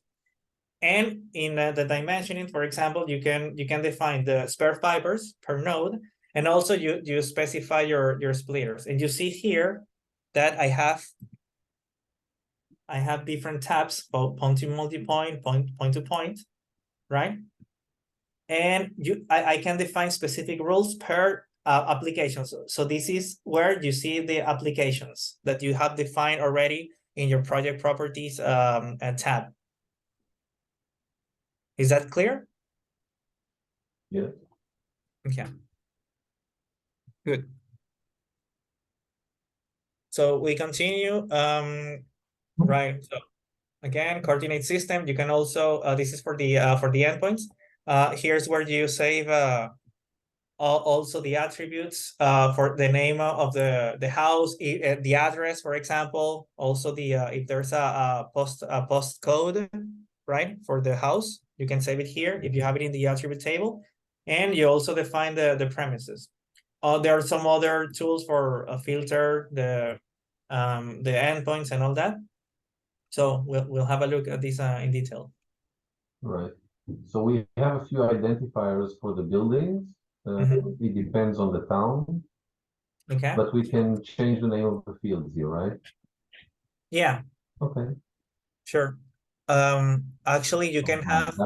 And in the dimensioning, for example, you can define the spare fibers per node, and also you specify your splitters. And you see here that I have different tabs, both point to multi-point, point to point, right? And I can define specific rules per application. So this is where you see the applications that you have defined already in your project properties tab. Is that clear? Yeah. Okay. Good. So we continue. Right. So again, coordinate system. You can also this is for the endpoints. Here's where you save also the attributes for the name of the house, the address, for example. Also the if there's a post code, right, for the house, you can save it here if you have it in the attribute table, and you also define the premises. There are some other tools for a filter the endpoints and all that. So we'll have a look at this in detail. Right. So we have a few identifiers for the buildings. It depends on the town. Okay. But we can change the name of the fields here, right? Yeah. Okay. Sure. Actually, you can have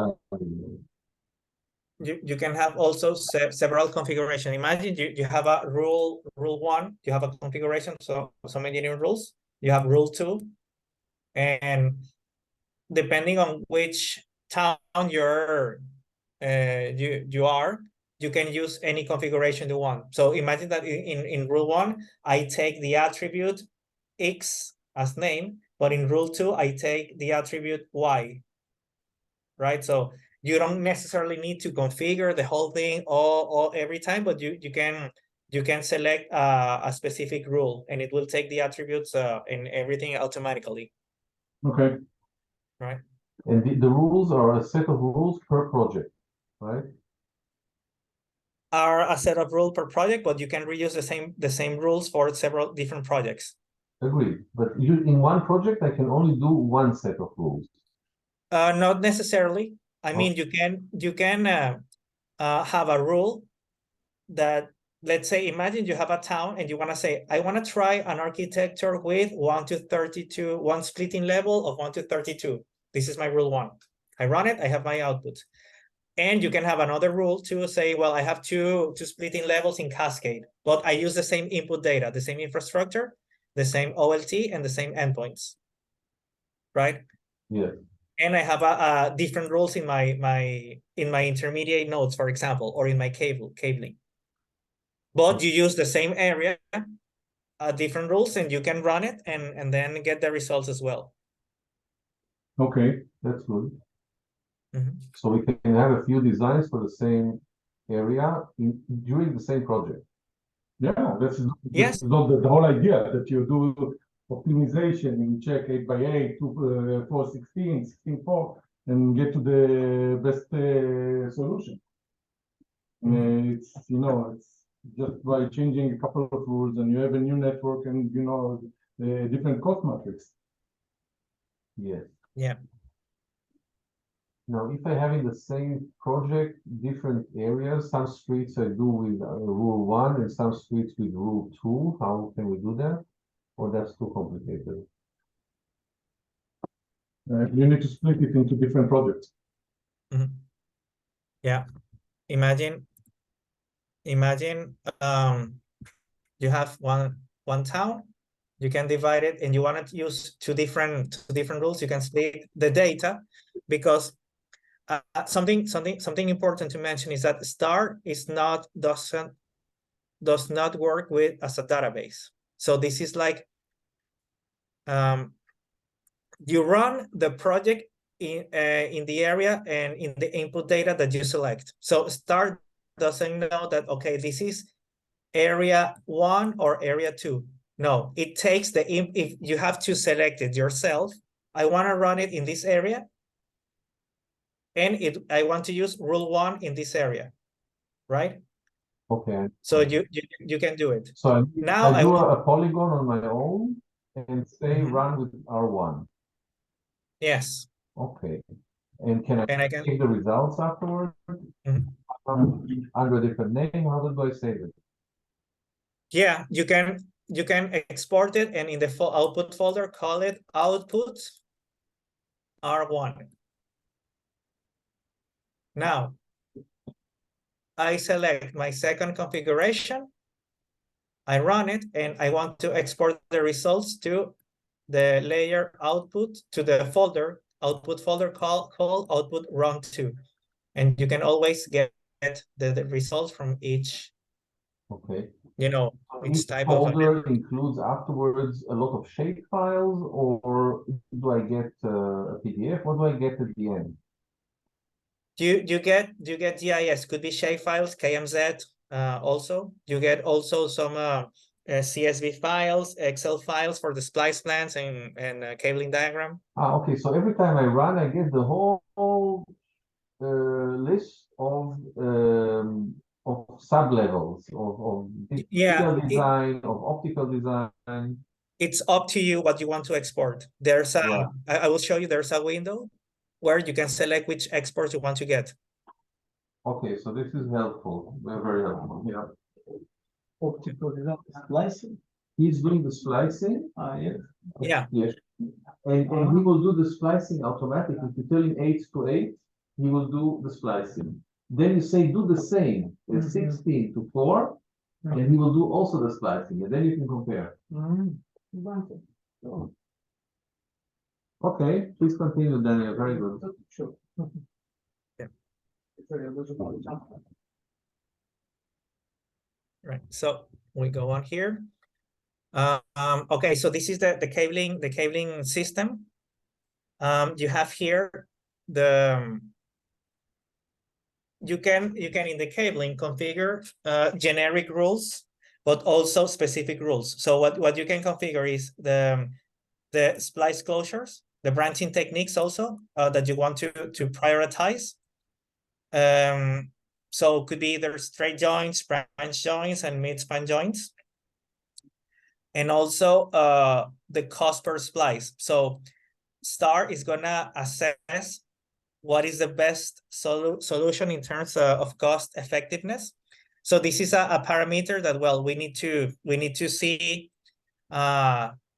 you can have also several configuration. Imagine you have a rule 1, you have a configuration, so many new rules. You have rule 2, and depending on which town you're you are, you can use any configuration you want. So imagine that in rule 1, I take the attribute X as name, but in rule 2, I take the attribute Y, right? So you don't necessarily need to configure the whole thing all every time, but you can select a specific rule, and it will take the attributes and everything automatically. Okay. Right. And the rules are a set of rules per project, right? Are a set of rules per project, but you can reuse the same rules for several different projects. Agreed. But in one project, I can only do one set of rules. Not necessarily. I mean, Oh. you can have a rule that, let's say, imagine you have a town and you want to say, I want to try an architecture with 1 to 32, one splitting level of 1 to 32. This is my rule 1. I run it, I have my output. And you can have another rule to say, well, I have two splitting levels in cascade, but I use the same input data, the same infrastructure, the same OLT, and the same endpoints, right? Yeah. And I have a different rules in my intermediate nodes, for example, or in my cabling. But you use the same area, different rules, and you can run it and then get the results as well. Okay. That's good. Mm-hmm. So we can have a few designs for the same area during the same project. Yeah, this is Yes. not the whole idea that you do optimization and check 8x8, 416, 16.4, and get to the best solution. It's it's just by changing a couple of rules, and you have a new network, and different cost matrix. Yes. Yeah. Now, if I have in the same project different areas, some streets I do with rule 1 and some streets with rule 2, how can we do that? Or that's too complicated? You need to split it into different projects. Mm-hmm. Yeah. Imagine you have one town, you can divide it, and you want to use two different rules. You can split the data, because something important to mention is that star does not work with as a database. So this is like you run the project in the area and in the input data that you select. So star doesn't know that, okay, this is area 1 or area 2. No, it takes if you have to select it yourself. I want to run it in this area, and I want to use rule 1 in this area, right? Okay. So you can do it. So now I do a polygon on my own and say run with R1. Yes. Okay. And can I can save the results afterwards? Under a different name? How do I save it? Yeah, you can export it, and in the output folder, call it output R1. Now, I select my second configuration, I run it, and I want to export the results to the layer output, to the folder, output folder called output run2. And you can always get the results from each, okay, each type folder includes afterwards a lot of shape files, or do I get a PDF? What do I get at the end? You get GIS, could be shape files, KMZ. Also, you get also some CSV files, Excel files for the splice plans and cabling diagram. Okay, so every time I run, I get the whole list of sub-levels of digital design, of optical design. It's up to you what you want to export. There's I will show you, there's a window where you can select which exports you want to get. Okay, so this is helpful, very helpful. Yeah. Optical design, splicing. He's doing the splicing. Yes. Yeah. Yes. And he will do the splicing automatically. If you tell him 8 to 8, he will do the splicing. Then you say do the same, 16 to 4, and he will do also the splicing, and then you can compare. Okay, please continue, Daniel. Very good. Sure. Yeah. Right. So we go on here. Okay, so this is the cabling system. You have here you can in the cabling configure generic rules, but also specific rules. So what you can configure is the splice closures, branching techniques also that you want to prioritize. So it could be either straight joints, branch joints, and mid-span joints. And also the cost per splice. So STAR is gonna assess what is the best solution in terms of cost effectiveness. So this is a parameter that, well, we need to see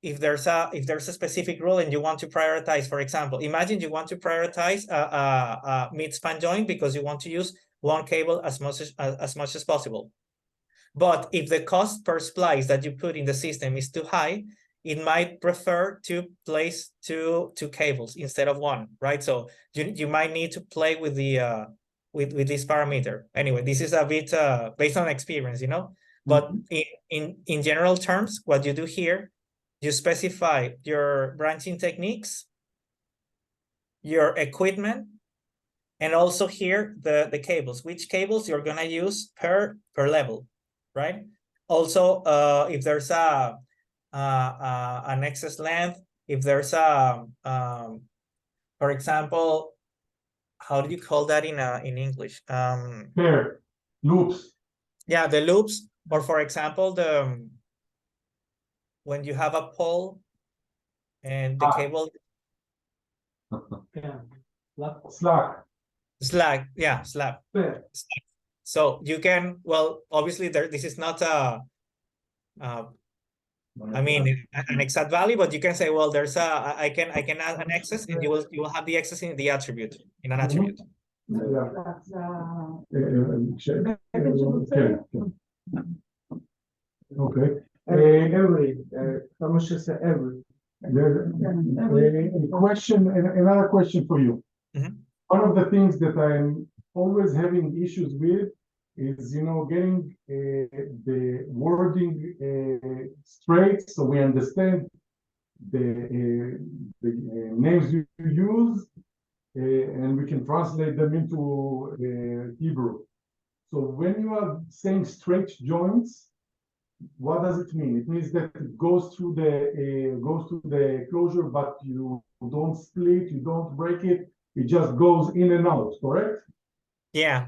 if there's a specific rule and you want to prioritize. For example, imagine you want to prioritize a mid-span joint because you want to use one cable as much as possible. But if the cost per splice that you put in the system is too high, it might prefer to place two cables instead of one, right? So you might need to play with the with this parameter. Anyway, this is a bit based on experience, you know. But in general terms, what you do here, you specify your branching techniques, your equipment, and also here the cables, which cables you're gonna use per level, right? Also, if there's an excess length, if there's for example, how do you call that in English? Pair, loops. Yeah, the loops, or for example, when you have a pole and the cable. Slack, yeah, slack. Pair. So you can, well, obviously this is not I mean an exact value, but you can say, well, there's I can add an excess, and you will have the excess in the attribute, in an attribute. Okay. Every, how much is every? Another question for you. One of the things that I'm always having issues with is, you know, getting the wording straight, so we understand the names you use, and we can translate them into Hebrew. So when you are saying straight joints, what does it mean? It means that it goes through the closure, but you don't split, you don't break it. It just goes in and out, correct? Yeah.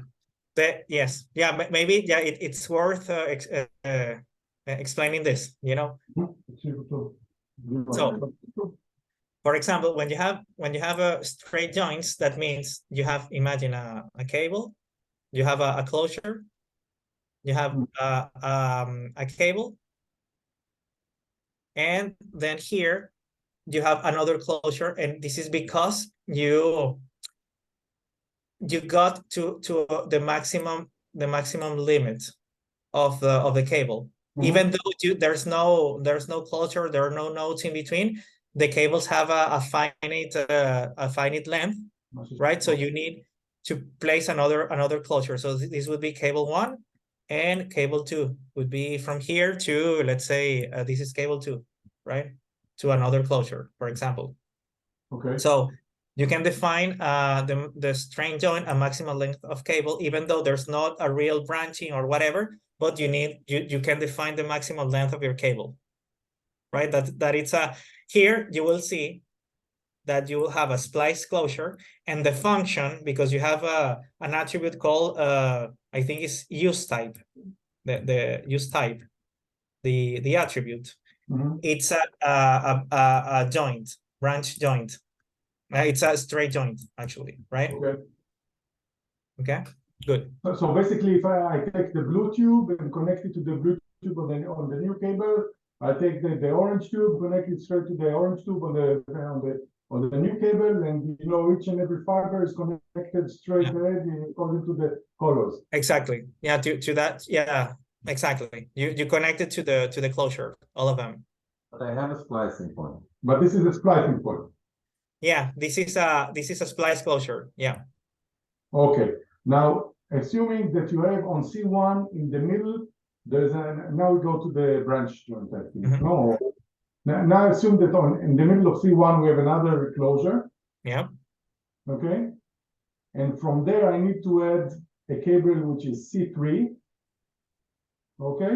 Yes. Yeah. Maybe. Yeah. It's worth explaining this. You know. So, for example, when you have a straight joints, that means you have, imagine a cable, you have a closure, you have a cable, and then here you have another closure, and this is because you got to the maximum limit of the cable. Even though there's no closure, there are no nodes in between, the cables have a finite length, right? So you need to place another closure. So this would be cable 1, and cable 2 would be from here to, let's say, this is cable 2, right? To another closure, for example. Okay. So you can define the strain joint a maximum length of cable, even though there's not a real branching or whatever, but you can define the maximum length of your cable, right? That it's here you will see that you will have a splice closure, and the function, because you have an attribute called I think it's use type, the use type, the attribute. It's a joint, branch joint. It's a straight joint, actually, right? Okay, good. So basically, if I take the blue tube and connect it to the blue tube on the new cable, I take the orange tube, connect it straight to the orange tube on the new cable, and you know each and every fiber is connected straight ahead according to the colors. Exactly. Yeah. To that. Yeah. Exactly. You connect it to the closure, all of them. But I have a splicing point. But this is a splicing point. Yeah. This is a splice closure. Yeah. Okay. Now, assuming that you have on C1 in the middle, now we go to the branch joint, I think. No. Now assume that in the middle of C1 we have another closure. Yeah. Okay. And from there I need to add a cable which is C3. Okay.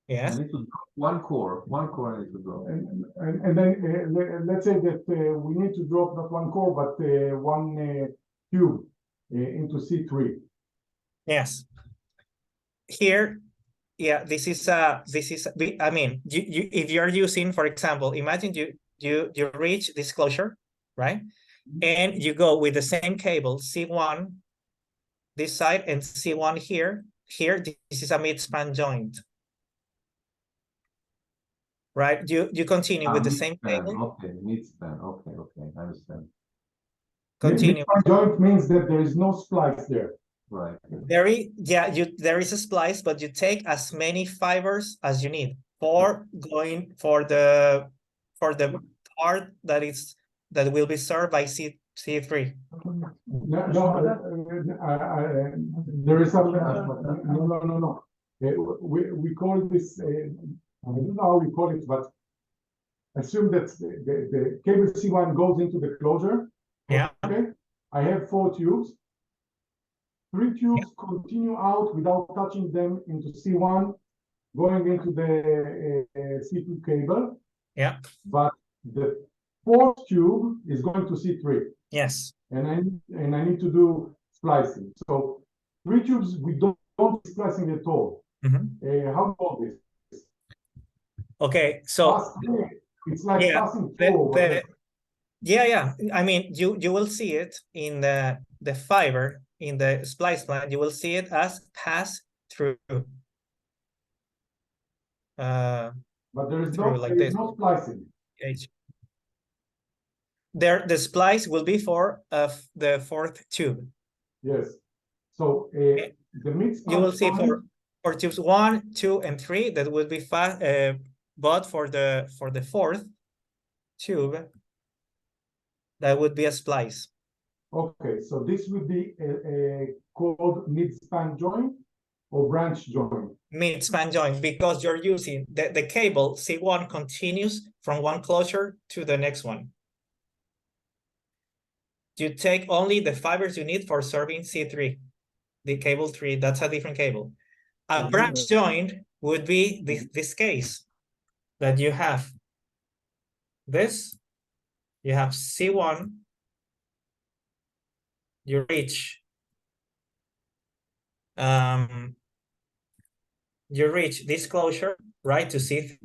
Yes. I need to drop one core I need to drop. And then let's say that we need to drop not one core, but one cube into C3. Yes. Here, yeah, this is I mean, if you're using, for example, imagine you reach this closure, right? And you go with the same cable, C1 this side and C1 here. Here, this is a mid-span joint. Right? You continue with the same cable. Okay, mid-span. Okay, I understand. Continue. Mid-span joint means that there is no splice there. Right. There is a splice, but you take as many fibers as you need for going for the part that will be served by C3. There is some no. We call this I don't know how we call it, but assume that the cable C1 goes into the closure. Yeah. Okay. I have 4 tubes. 3 tubes continue out without touching them into C1, going into the C2 cable. Yeah. But the 4th tube is going to C3. Yes. And I need to do splicing. So 3 tubes we don't splicing at all. How about this? Okay, so it's like passing through. Yeah. I mean, you will see it in the fiber in the splice plan. You will see it as pass through. But there is no splicing. The splice will be for the 4th tube. Yes. So the mix you will see for tubes 1, 2, and 3 that will be fast. But for the 4th tube, that would be a splice. Okay, so this would be called mid-span joint or branch joint? Mid-span joint, because you're using the cable C1 continues from one closure to the next one. You take only the fibers you need for serving C3. The cable 3, that's a different cable. A branch joint would be this case. That you have this, you have C1, you reach this closure, right, to C3.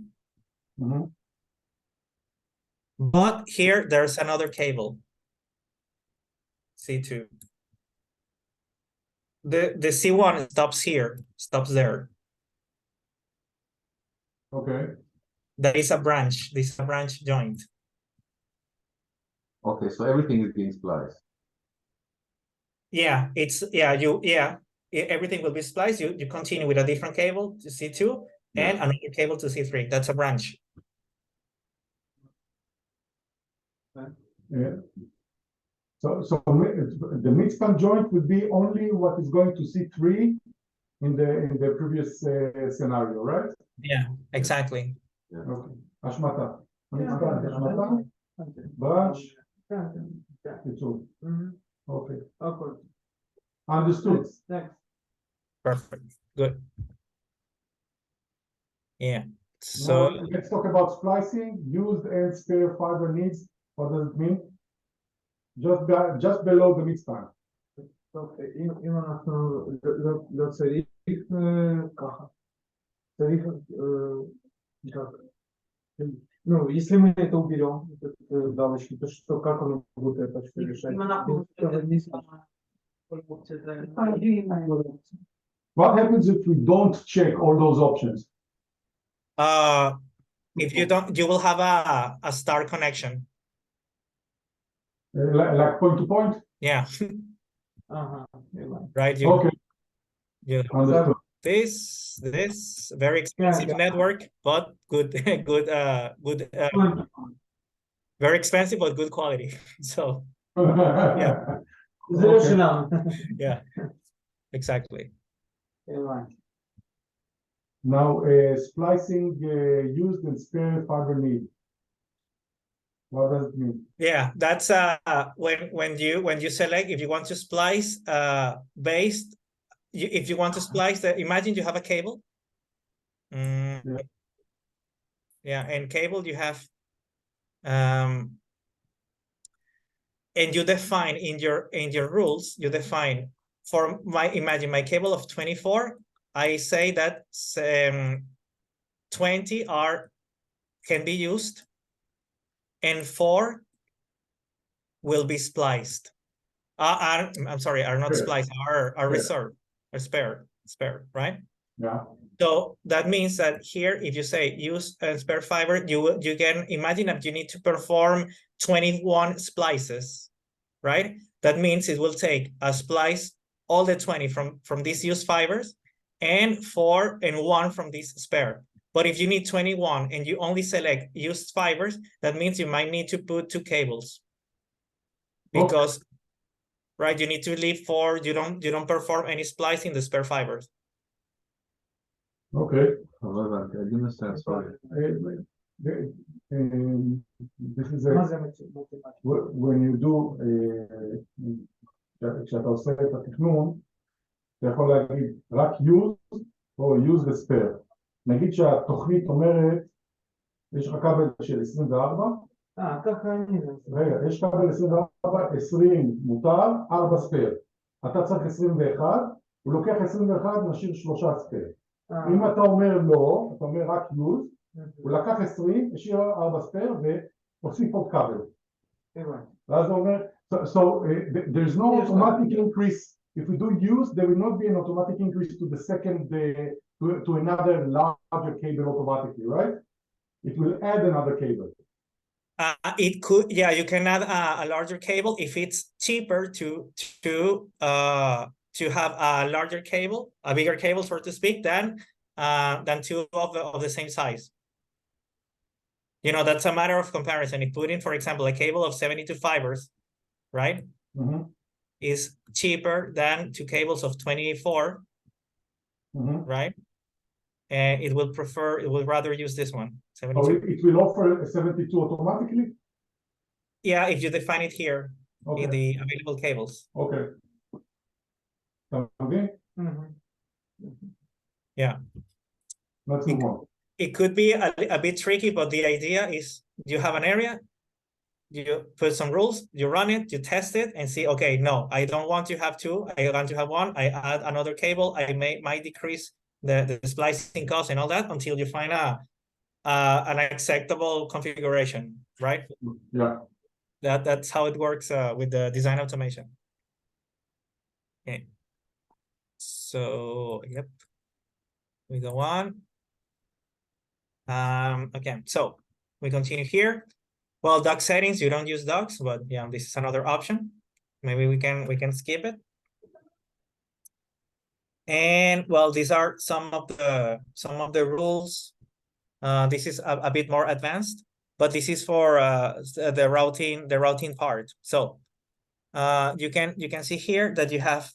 But here there's another cable, C2. The C1 stops here, stops there. Okay. There is a branch. This is a branch joint. Okay, so everything is being spliced. Yeah, everything will be spliced. You continue with a different cable to C2 and another cable to C3. That's a branch. Yeah. So the mid-span joint would be only what is going to C3 in the previous scenario, right? Yeah, exactly. Yeah. Okay. Ashmata. Branch. Okay. Understood. Perfect. Good. Yeah. So now, let's talk about splicing. Used and spare fiber needs. What does it mean? Just below the midspan. Ну, если мы это уберем, галочки, то что, как оно будет это все решать? What happens if we don't check all those options? If you don't, you will have a star connection. Like point to point? Yeah. Right. Okay. Yeah. Understood. This very expensive network, but good, very expensive but good quality. So yeah. Yeah, exactly. Now splicing used and spare fiber need. What does it mean? Yeah, that's when you select if you want to splice if you want to splice imagine you have a cable Yeah. Yeah, and cable you have, and you define in your rules, you define for imagine my cable of 24, I say that 20 can be used and 4 will be spliced. I'm sorry, are not spliced, are reserved, or spare, right? Yeah. So that means that here, if you say use a spare fiber, you can imagine that you need to perform 21 splices, right? That means it will take a splice, all the 20 from these used fibers, and 4 and 1 from this spare. But if you need 21 and you only select used fibers, that means you might need to put 2 cables. Because, right, you need to leave 4, you don't perform any splice in the spare fibers. Okay. I didn't understand, sorry. This is when you do, כשאתה עושה את התכנון, אתה יכול להגיד רק use או use the spare. נגיד שהתוכנית אומרת, יש לך כבל של 24, ככה אני... רגע, יש כבל 24, 20 מותר, 4 ספייר. אתה צריך 21, הוא לוקח 21, נשאיר 3 ספייר. אם אתה אומר לא, אתה אומר רק use, הוא לקח 20, השאיר 4 ספייר והוסיף עוד כבל. ואז הוא אומר, so there's no automatic increase. If we do use, there will not be an automatic increase to the second, to another larger cable automatically, right? It will add another cable. It could, yeah, you can add a larger cable if it's cheaper to have a larger cable, a bigger cable, so to speak, than 2 of the same size. You know, that's a matter of comparison. If putting, for example, a cable of 72 fibers, right, is cheaper than 2 cables of 24, right? And it will rather use this one. 72. Oh, it will offer a 72 automatically? Yeah, if you define it here in the available cables. Okay. Okay. Yeah. Let's move on. It could be a bit tricky, but the idea is you have an area, you put some rules, you run it, you test it and see, okay, no, I don't want to have 2, I want to have 1, I add another cable, I might decrease the splicing cost and all that until you find an acceptable configuration, right? Yeah. That's how it works with the design automation. Okay. So, yep. We go on. Okay, so we continue here. Well, dock settings, you don't use docks, but yeah, this is another option. Maybe we can skip it. And well, these are some of the rules. This is a bit more advanced, but this is for the routing part. So you can see here that you have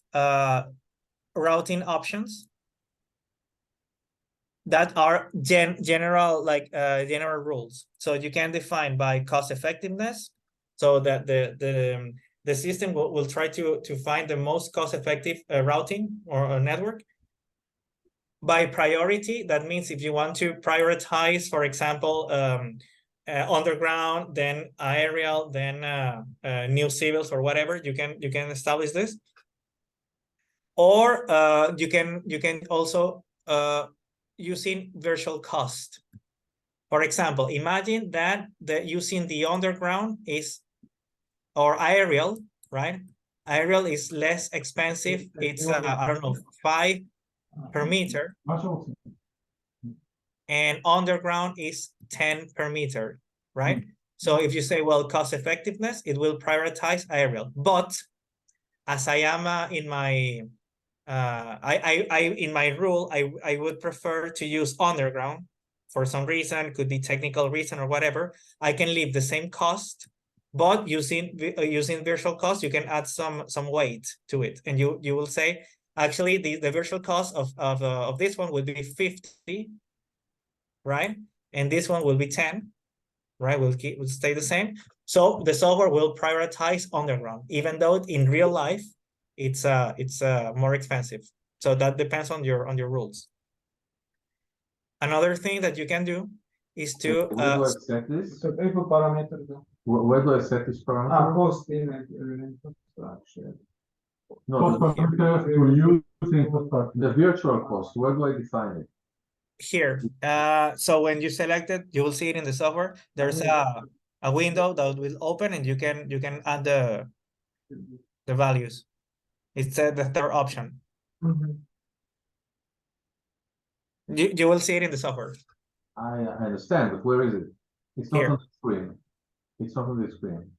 routing options that are general rules. So you can define by cost effectiveness, so that the system will try to find the most cost effective routing or network. By priority, that means if you want to prioritize, for example, underground, then aerial, then new civils or whatever, you can establish this. Or you can also using virtual cost. For example, imagine that using the underground is, or aerial, right? Aerial is less expensive. It's I don't know, 5 per meter. And underground is 10 per meter, right? So if you say, well, cost effectiveness, it will prioritize aerial. But as I am in my in my rule, I would prefer to use underground for some reason, could be technical reason or whatever. I can leave the same cost, but using virtual cost, you can add some weight to it, and you will say, actually, the virtual cost of this one will be 50, right? And this one will be 10, right? Will stay the same. So the software will prioritize underground, even though in real life it's more expensive. So that depends on your rules. another thing that you can do is to Where do I set this? Какой параметр, да? Where do I set this parameter? Cost in infrastructure. No, Cost the, parameter to use infrastructure. the virtual cost. Where do I define it? here. So when you select it, you will see it in the software. There's a window that will open, and you can add the values. It's the third option. You will see it in the software. I understand, but where is it? It's not Here. on the screen. It's not on the screen.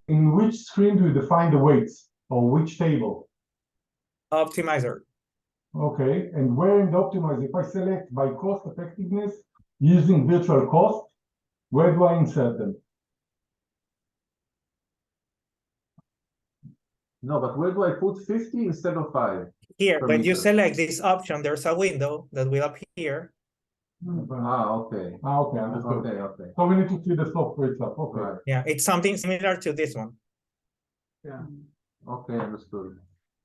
In which screen do you define the weights, or which table? Optimizer. Okay, and where in the optimizer, if I select by cost effectiveness using virtual cost, where do I insert them? No, but where do I put 50 instead of 5? Here, Per when you meter. select this option, there's a window that will appear. Okay. Okay, understood. Okay. So we need to see the software itself, okay. Right. Yeah, it's something similar to this one. Yeah. Okay, understood.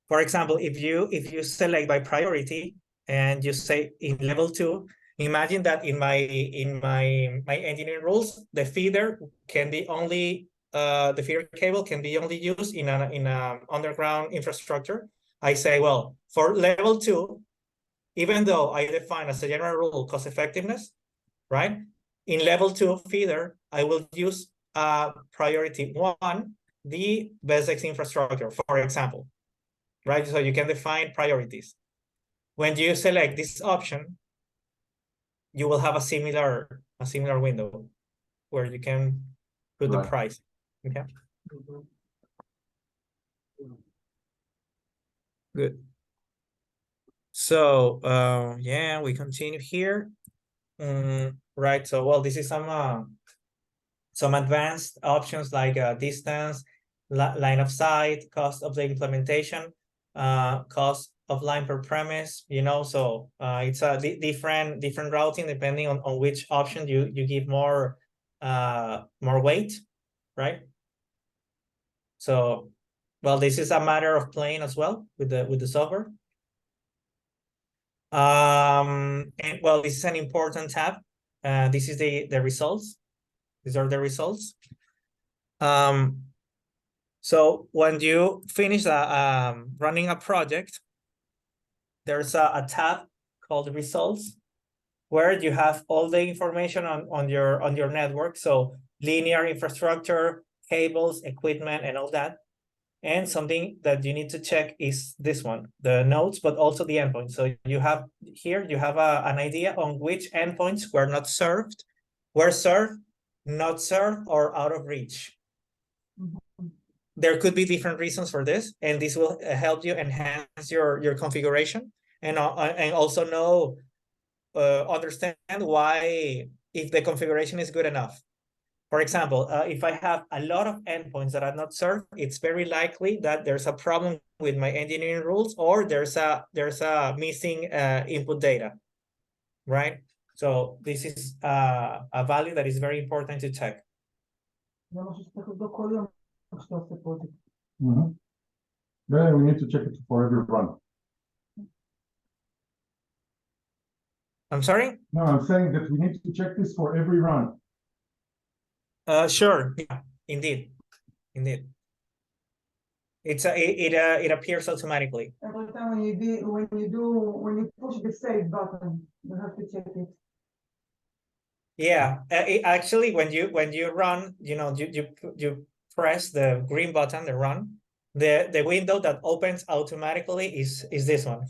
For example, if you select by priority and you say in level 2, imagine that in my engineering rules, the feeder can be only the feeder cable can be only used in a underground infrastructure. I say, well, for level 2, even though I define as a general rule cost effectiveness, right? In level 2 feeder, I will use priority 1, the basic infrastructure, for example. Right, so you can define priorities. When you select this option, you will have a similar window where you can put the price. Okay. Good. So yeah, we continue here. Right. So well, this is some advanced options like distance, line of sight, cost of the implementation, cost of line per premise, you know, so it's a different routing depending on which option you give more weight, right? So, well, this is a matter of playing as well with the software. And well, this is an important tab. This is the results. These are the results. So when you finish running a project, there's a tab called results, where you have all the information on your network. So linear infrastructure, cables, equipment, and all that. And something that you need to check is this one, the nodes, but also the endpoints. So you have here, you have an idea on which endpoints were not served, were served, not served, or out of reach. There could be different reasons for this, and this will help you enhance your configuration and also know, understand why, if the configuration is good enough. For example, if I have a lot of endpoints that are not served, it's very likely that there's a problem with my engineering rules, or there's a missing input data, right? So this is a value that is very important to check. Then we need to check it for every run. I'm sorry? No, I'm saying that we need to check this for every run. Sure. Yeah, indeed. It appears automatically. Every time when you push the save button, you have to check it. Yeah, actually, when you run, you know, you press the green button, the run. The window that opens automatically is this one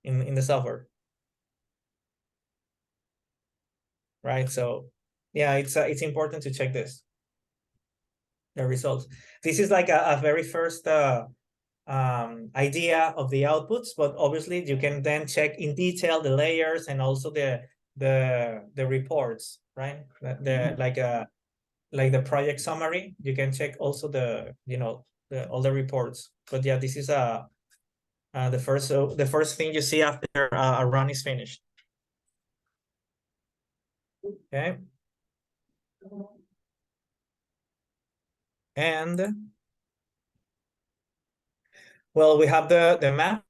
in the software. Right. So yeah, it's important to check this. The results. This is like a very first idea of the outputs, but obviously you can then check in detail the layers and also the reports, right? Like the project summary. You can check also all the reports. But yeah, this is the first thing you see after a run is finished. Okay. And well, we have the map.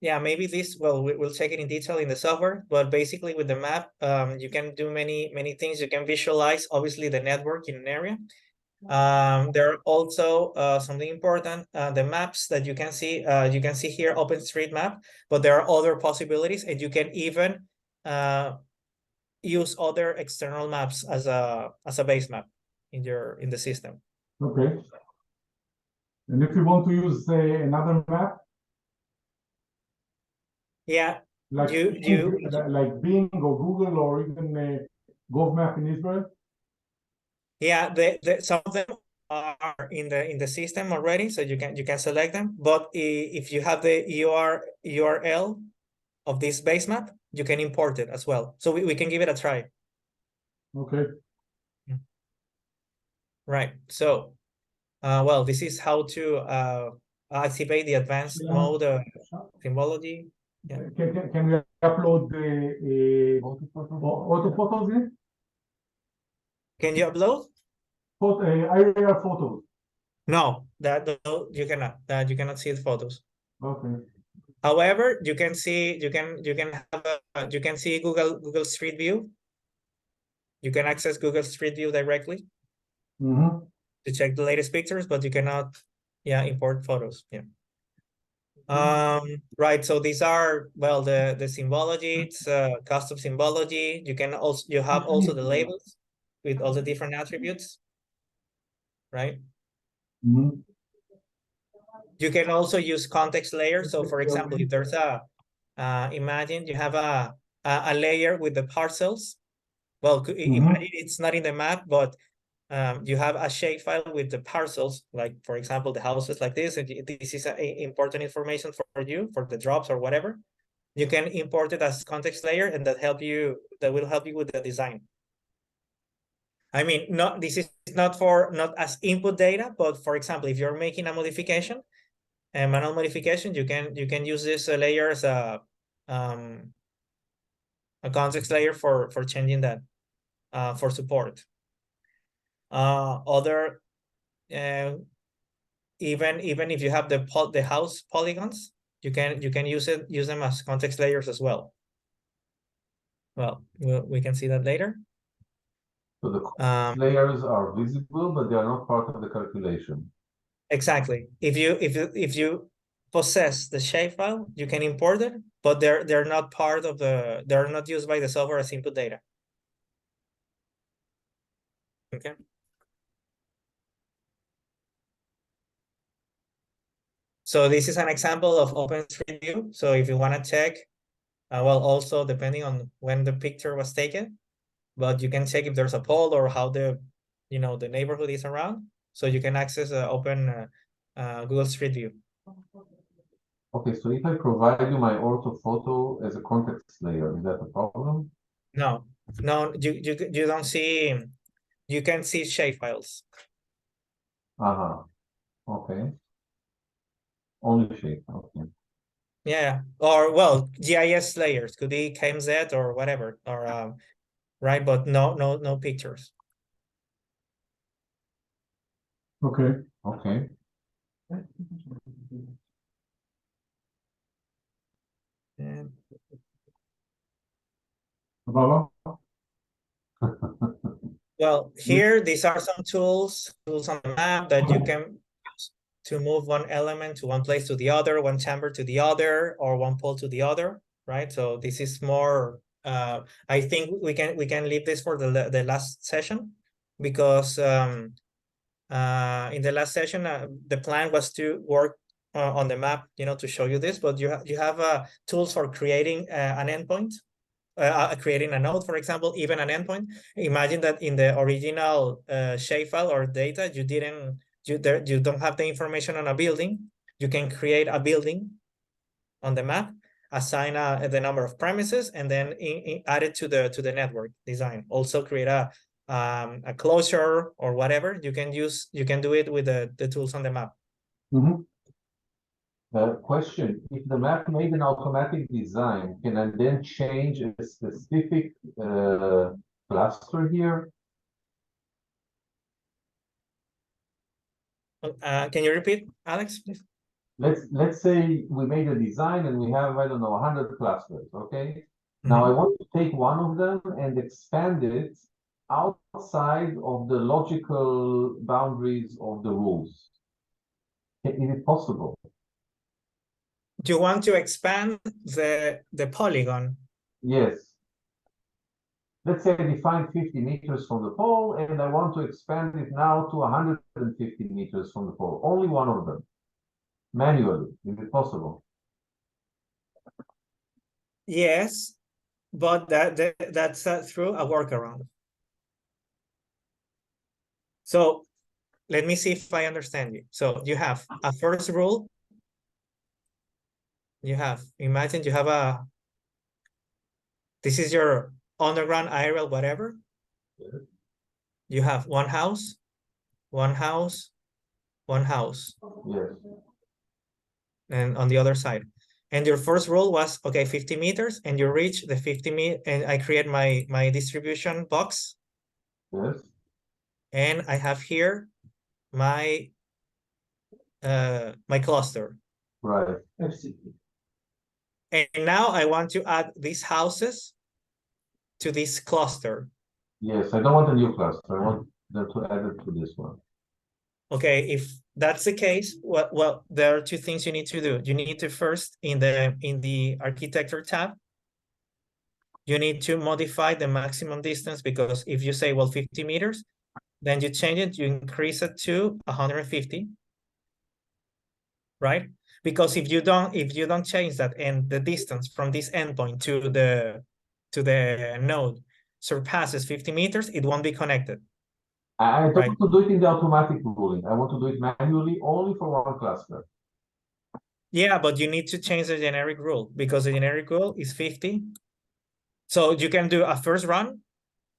yeah, maybe this, well, we'll check it in detail in the software, but basically with the map, you can do many things. You can visualize, obviously, the network in an area. There are also something important, the maps that you can see here, OpenStreetMap, but there are other possibilities, and you can even use other external maps as a base map in the system. Okay. And if you want to use, say, another map, Yeah, like like Bing or Google or even GovMap in Israel. yeah, some of them are in the system already, so you can select them. But if you have the URL of this base map, you can import it as well. So we can give it a try. Okay. Right. So, well, this is how to activate the advanced mode symbology. Yeah. Can we upload the auto photos in? Can you upload? IR photos. No, you cannot. You cannot see the photos. Okay. However, you can see you can see Google Street View. You can access Google Street View directly to check the latest pictures, but you cannot, import photos. Yeah. Right. So these are, well, the symbology. It's custom symbology. You have also the labels with all the different attributes. Right. You can also use context layers. So, for example, if there's imagine you have a layer with the parcels. Well, imagine it's not in the map, but you have a shapefile with the parcels, like, for example, the houses like this, and this is important information for you, for the drops or whatever. You can import it as context layer, and that will help you with the design. I mean, this is not as input data, but for example, if you're making a modification, a manual modification, you can use this layer as a context layer for changing that for support. Even if you have the house polygons, you can use them as context layers as well. Well, we can see that later. So the layers are visible, but they are not part of the calculation. Exactly. If you possess the shapefile, you can import it, but they're not part of they're not used by the software as input data. Okay. So this is an example of OpenStreetView. So if you want to check, well, also depending on when the picture was taken, but you can check if there's a pole or how the neighborhood is around. So you can access open Google Street View. Okay, so if I provide you my orthophoto as a context layer, is that a problem? No, you don't see. You can see shapefiles. Okay. Only shape. Okay. Yeah, or well, GIS layers could be KMZ or whatever, or right, but no pictures. Okay. Okay. And well, here these are some tools on the map that you can use to move one element to one place to the other, one chamber to the other, or one pole to the other, right? So this is more. I think we can leave this for the last session, because in the last session the plan was to work on the map, to show you this, but you have tools for creating an endpoint. Creating a node, for example, even an endpoint. Imagine that in the original shapefile or data, you don't have the information on a building. You can create a building on the map, assign the number of premises, and then add it to the network design. Also create a closure or whatever. You can do it with the tools on the map. Question: if the map made an automatic design, can I then change a specific cluster here? Can you repeat, Alex, please? let's say we made a design and we have, I don't know, 100 clusters, okay? Now I want to take one of them and expand it outside of the logical boundaries of the rules. Is it possible? Do you want to expand the polygon? Yes. Let's say I define 50 meters from the pole and I want to expand it now to 150 meters from the pole. Only one of them. Manually. Is it possible? Yes, but that's through a workaround. So let me see if I understand you. So you have a first rule. Imagine you have this is your underground aerial, whatever. Yes. You have one house, one house, one house. Yes. And on the other side. And your first rule was, okay, 50 meters, and you reach the 50 meters, and I create my distribution box. Yes. And I have here my my cluster. Right. FCP. And now I want to add these houses to this cluster. Yes, I don't want a new cluster. I want them to add it to this one. Okay, if that's the case, well, there are two things you need to do. You need to first, in the architecture tab, you need to modify the maximum distance, because if you say, well, 50 meters, then you change it, you increase it to 150, right? Because if you don't change that and the distance from this endpoint to the node surpasses 50 meters, it won't be connected. I don't Right. want to do it in the automatic ruling. I want to do it manually only for one cluster. Yeah, but you need to change the generic rule, because the generic rule is 50. So you can do a first run.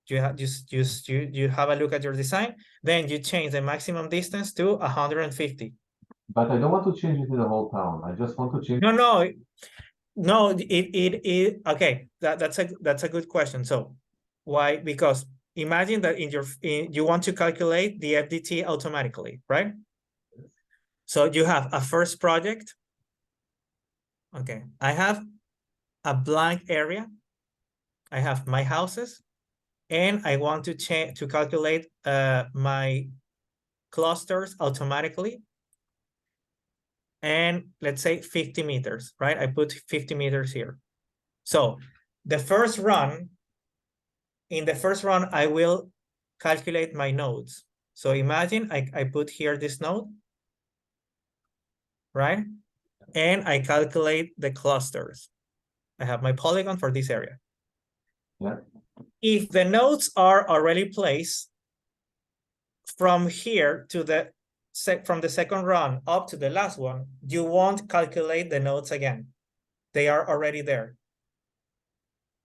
You have you have a look at your design, then you change the maximum distance to 150. But I don't want to change it in the whole town. I just want to change. No, it okay. That's a good question. So why? Because imagine that you want to calculate the FDT automatically, right? So you have a first project. Okay, I have a blank area. I have my houses, and I want to calculate my clusters automatically. And let's say 50 meters, right? I put 50 meters here. So in the first run, I will calculate my nodes. So imagine I put here this node, right? And I calculate the clusters. I have my polygon for this area. Yeah. If the nodes are already placed from here to from the second run up to the last one, you won't calculate the nodes again. They are already there.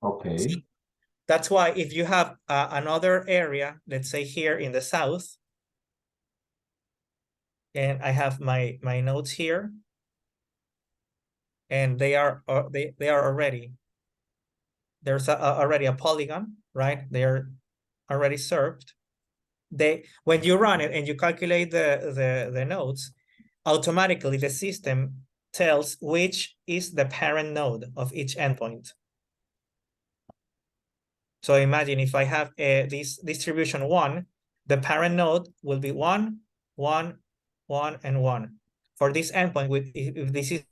Okay. So that's why if you have another area, let's say here in the south, and I have my nodes here, and they are already, there's already a polygon, right? They are already served. When you run it and you calculate the nodes, automatically the system tells which is the parent node of each endpoint. So imagine if I have this distribution 1, the parent node will be 1, 1, 1, and 1. For this endpoint, if this is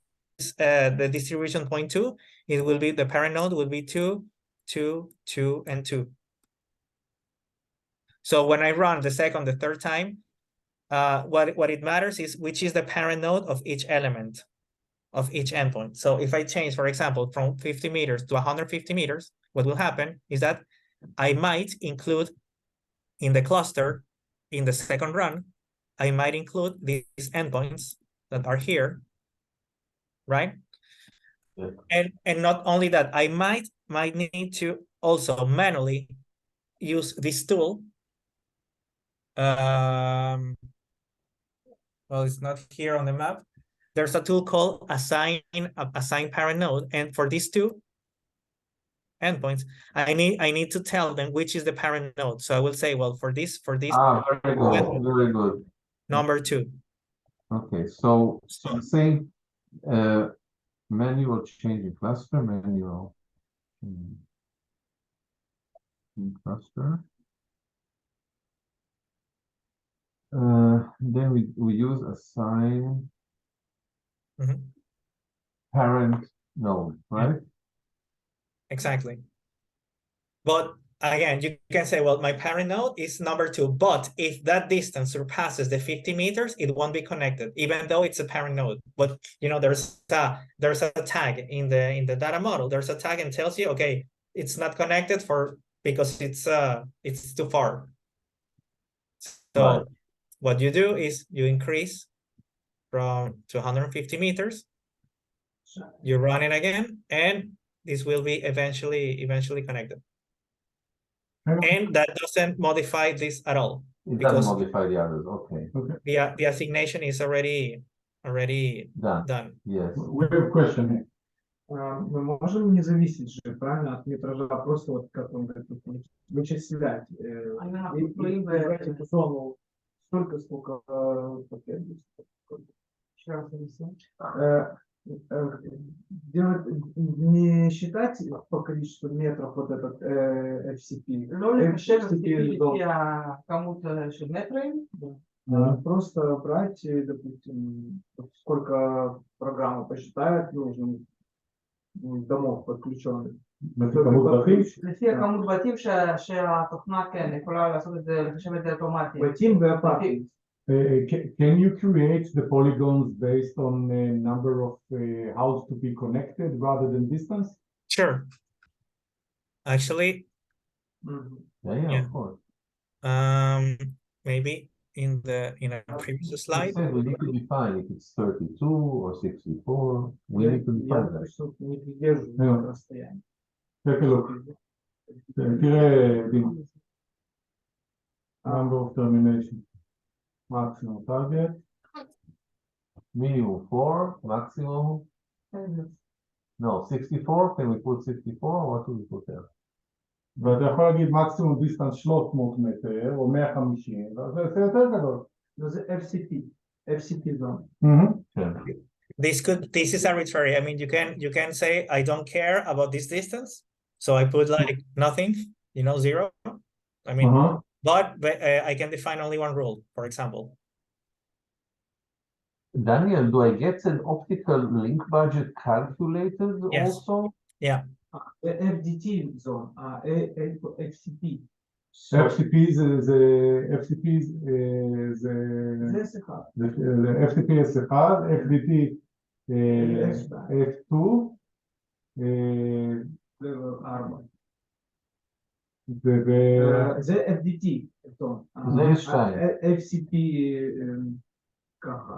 the distribution point 2, it will be the parent node will be 2, 2, 2, and 2. So when I run the second, the third time, what it matters is which is the parent node of each element of each endpoint. So if I change, for example, from 50 meters to 150 meters, what will happen is that I might include in the cluster, in the second run, I might include these endpoints that are here, right? Yeah. And not only that, I might need to also manually use this tool. Well, it's not here on the map. There's a tool called assign parent node, and for these two endpoints, I need to tell them which is the parent node. So I will say, well, for this very good, very good. Number 2. Okay, so saying Manual change in cluster, manual in cluster. Then we use assign parent node, right? Exactly. But again, you can say, well, my parent node is number 2, but if that distance surpasses the 50 meters, it won't be connected, even though it's a parent node. But you know, there's a tag in the data model. There's a tag and tells you, okay, it's not connected because it's too far. So Right. what you do is you increase from 250 meters. You run it again, and this will be eventually connected. And that doesn't modify this at all. It because doesn't modify the others. Okay. the assignation is already done. Yes. We have a question here. Мы можем не зависеть же, правильно, от метража, просто вот как он говорит, вычислять. И брать эту зону столько, сколько потребуется. Делать, не считать по количеству метров вот этот FCP. Просто брать, допустим, сколько программа посчитает нужным домов подключенных. לפי הכמות בתים שהתוכנה כן יכולה לעשות את זה, לחשב את זה אוטומטית. בתים והפאקים. Can you create the polygons based on the number of houses to be connected rather than distance? Sure. Actually, Yeah, of course. maybe in a previous slide. It says we need to define if it's 32 or 64. We need to define that. Take a look. Number of termination. Maximum target. Minimum 4, maximum. No, 64. Can we put 64? What do we put there? ואתה יכול להגיד מקסימום דיסטנס 300 מטר או 150, ואז זה יותר גדול. זה FCP zone. This is arbitrary. I mean, you can say I don't care about this distance, so I put like nothing, 0. I mean, but I can define only one rule, for example. Daniel, do I get an optical link budget calculated also? Yeah. FDT zone, FCP. FCP זה FCP S1, FDT F2, level 4. זה FDT. זה S2. FCP ככה.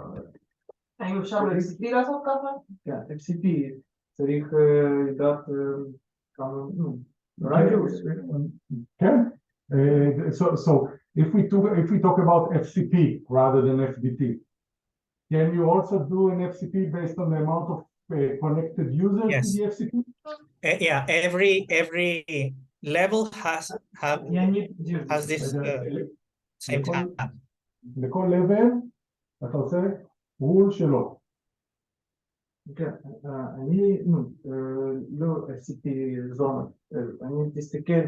האם אפשר ב-FCP לעשות ככה? כן, FCP. צריך לדעת כמה, radius. So if we talk about FCP rather than FDT, can you also do an FCP based on the amount of connected users to the FCP? Yeah, every level has this same tab. לכל level אתה עושה rule שלו. כן, אני, לא FCP זונה, אני תסתכל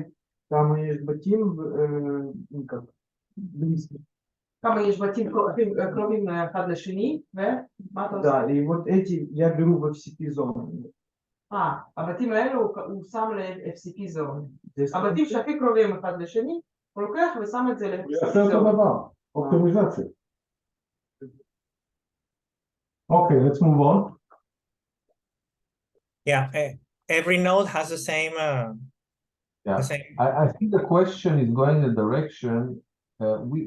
כמה יש בתים, בליסטי. כמה יש בתים קרובים אחד לשני, ומה אתה עושה? Да, и вот эти я беру в FCP зону. הבתים האלו הוא שם ל-FCP זון. הבתים שהכי קרובים אחד לשני, הוא לוקח ושם את זה ל-FCP זון. יעשה אותו דבר, אופטימיזציה. Okay, let's move on. Yeah, every node has the same. The same. I think the question is going in the direction.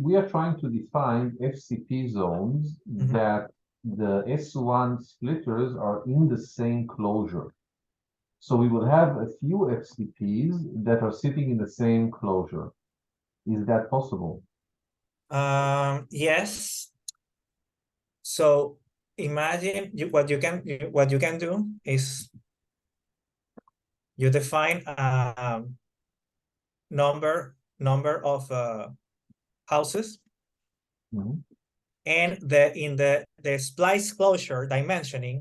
We are trying to define FCP zones that the S1 splitters are in the same closure. So we will have a few FCPs that are sitting in the same closure. Is that possible? Yes. So imagine what you can do is you define a number of houses, and in the splice closure dimensioning,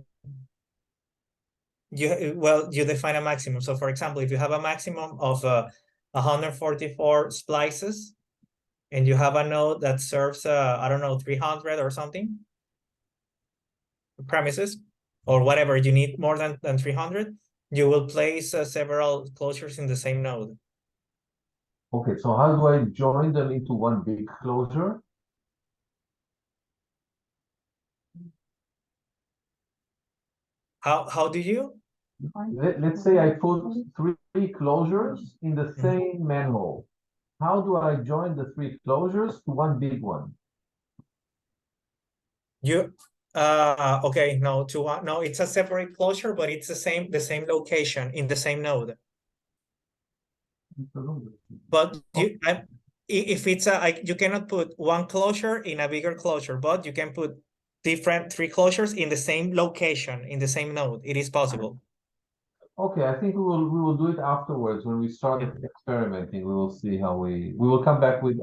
you define a maximum. So for example, if you have a maximum of 144 splices and you have a node that serves I don't know, 300 or something premises or whatever, you need more than 300, you will place several closures in the same node. Okay, so how do I join them into one big closure? How do you? Let's say I put three closures in the same manhole. How do I join the three closures to one big one? You okay, no, to one, no, it's a separate closure, but it's the same location in the same node. But if it's you cannot put one closure in a bigger closure, but you can put three closures in the same location in the same node. It is possible. Okay, I think we will do it afterwards when we start experimenting. We will see how we will come back with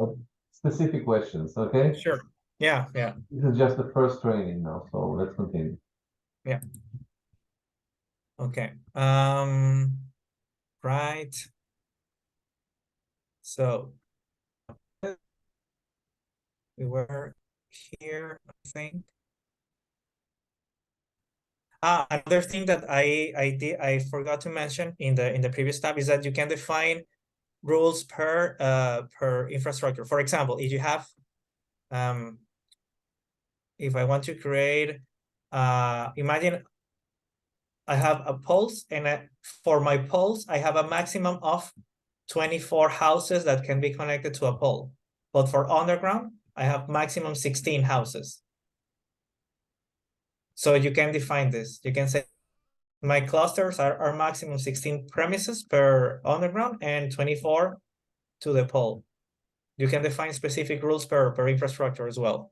specific questions. Okay. Sure. Yeah. This is just the first training now, so let's continue. Yeah. Okay. Right. So we were here, I think. Another thing that I forgot to mention in the previous tab is that you can define rules per infrastructure. For example, if you have if I want to create imagine I have a pulse, and for my pulse I have a maximum of 24 houses that can be connected to a pole, but for underground I have maximum 16 houses. So you can define this. You can say my clusters are maximum 16 premises per underground and 24 to the pole. You can define specific rules per infrastructure as well.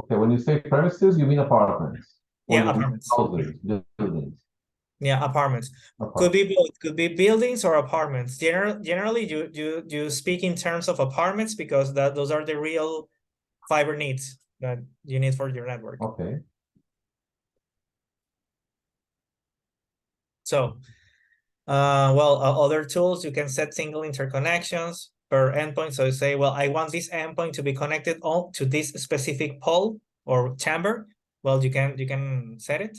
Okay, when you say premises, you mean apartments? Yeah, apartments. Houses, buildings. Yeah, apartments. Could be both. Could be buildings or apartments. Generally, you speak in terms of apartments because those are the real fiber needs that you need for your network. Okay. So, well, other tools, you can set single interconnections per endpoint. So you say, well, I want this endpoint to be connected to this specific pole or chamber. Well, you can set it.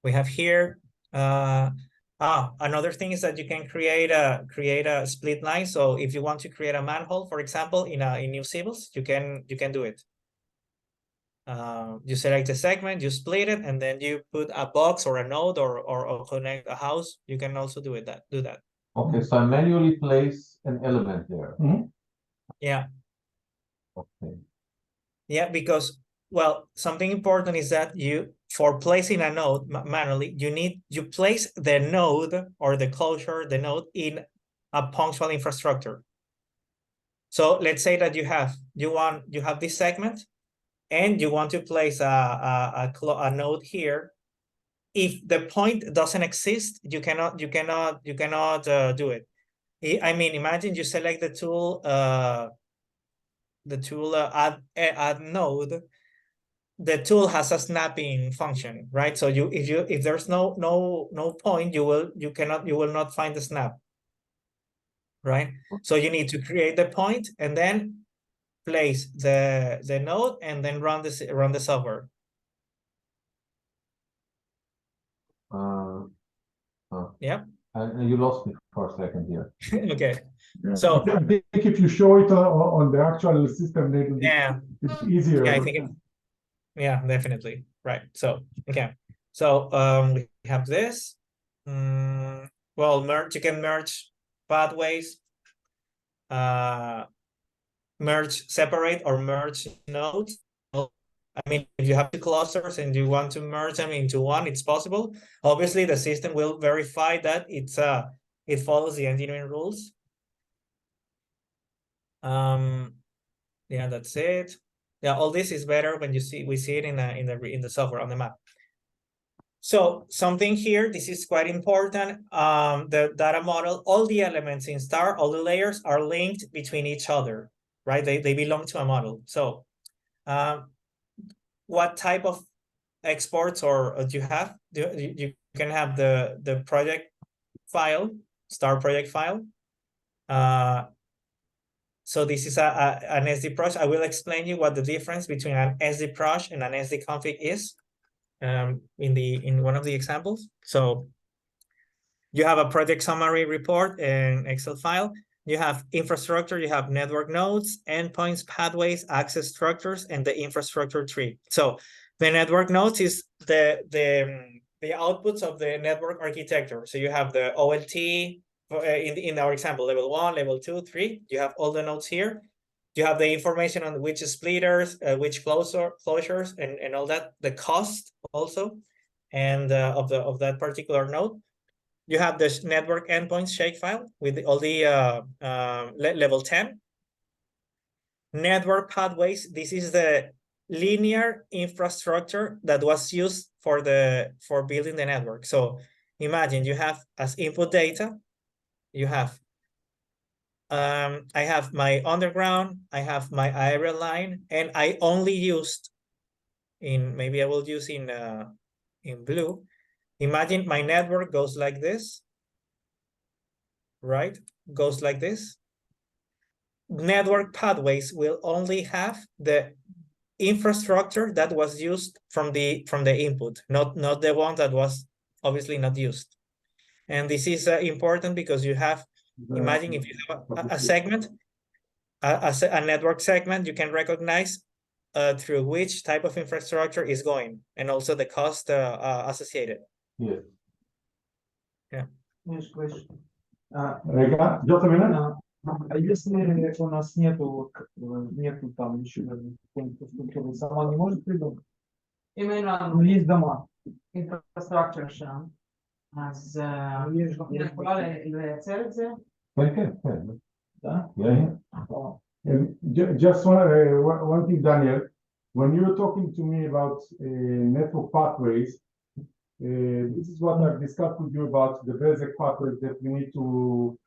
We have here. Another thing is that you can create a split line. So if you want to create a manhole, for example, in new civils, you can do it. You select a segment, you split it, and then you put a box or a node or connect a house. You can also do that. Okay, so I manually place an element there. Yeah. Okay. Yeah, because, well, something important is that for placing a node manually, you place the node or the closure, the node in a punctual infrastructure. So let's say that you have this segment, and you want to place a node here. If the point doesn't exist, you cannot do it. I mean, imagine you select the tool add node. The tool has a snapping function, right? So if there's no point, you will not find the snap, right? So you need to create the point and then place the node and then run the software. Yeah. You lost me for a second here. Okay. Yeah. So I think if you show it on the actual system, it's easier. Yeah, I think yeah, definitely. Right. So okay. So we have this. Well, you can merge pathways, merge separate or merge nodes. I mean, if you have two clusters and you want to merge them into one, it's possible. Obviously, the system will verify that it follows the engineering rules. Yeah, that's it. Yeah, all this is better when we see it in the software on the map. So something here, this is quite important. The data model, all the elements in star, all the layers are linked between each other, right? They belong to a model. So what type of exports or do you have? You can have the project file, start project file. So this is an SD-Proj. I will explain you what the difference between an SD-Proj and an SD-config is in one of the examples. So you have a project summary report and Excel file. You have infrastructure, you have network nodes, endpoints, pathways, access structures, and the infrastructure tree. So the network nodes is the outputs of the network architecture. So you have the OLT, in our example, level 1, level 2, 3, you have all the nodes here. You have the information on which splitters, which closures, and all that, the cost also, and of that particular node. You have this network endpoints shapefile with all the level 10. Network pathways, this is the linear infrastructure that was used for building the network. So imagine you have as input data, you have I have my underground, I have my aerial line, and I only used maybe I will use in blue. Imagine my network goes like this, right? Goes like this. Network pathways will only have the infrastructure that was used from the input, not the one that was obviously not used. And this is important because you have, imagine if you have a segment, a network segment, you can recognize through which type of infrastructure is going, and also the cost associated. Yes. Yeah. Есть question. רגע, just a minute. А если у нас нету там еще какой-нибудь структуры, сама не может придумать? אם אין Ну, לנו есть дома. infrastructure שם, אז אני יכולה לייצר את זה. כן, כן, כן. Да? Just one thing, Daniel. When you're talking to me about network pathways, this is what I've discussed with you about the basic pathways that we need to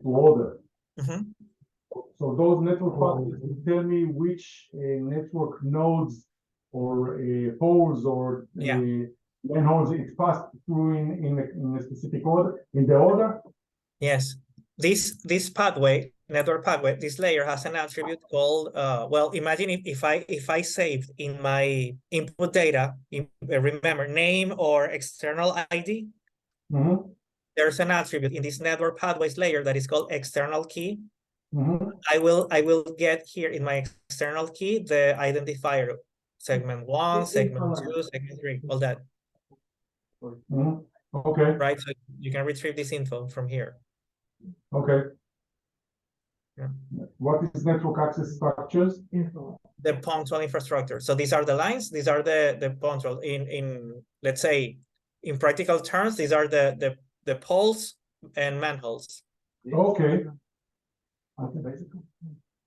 order. Mm-hmm. So those network pathways will tell me which network nodes or holes or manholes it passed through in a specific order, in the order. Yes, this pathway, network pathway, this layer has an attribute called well, imagine if I saved in my input data, remember name or external ID. Mm-hmm. There's an attribute in this network pathways layer that is called external key. Mm-hmm. I will get here in my external key the identifier, segment 1, segment 2, segment 3, all that. Mm-hmm. Okay. Right, so you can retrieve this info from here. Okay. Yeah. What is network access structures? The punctual infrastructure. So these are the lines, these are the punctual. In let's say, in practical terms, these are the poles and manholes. Okay.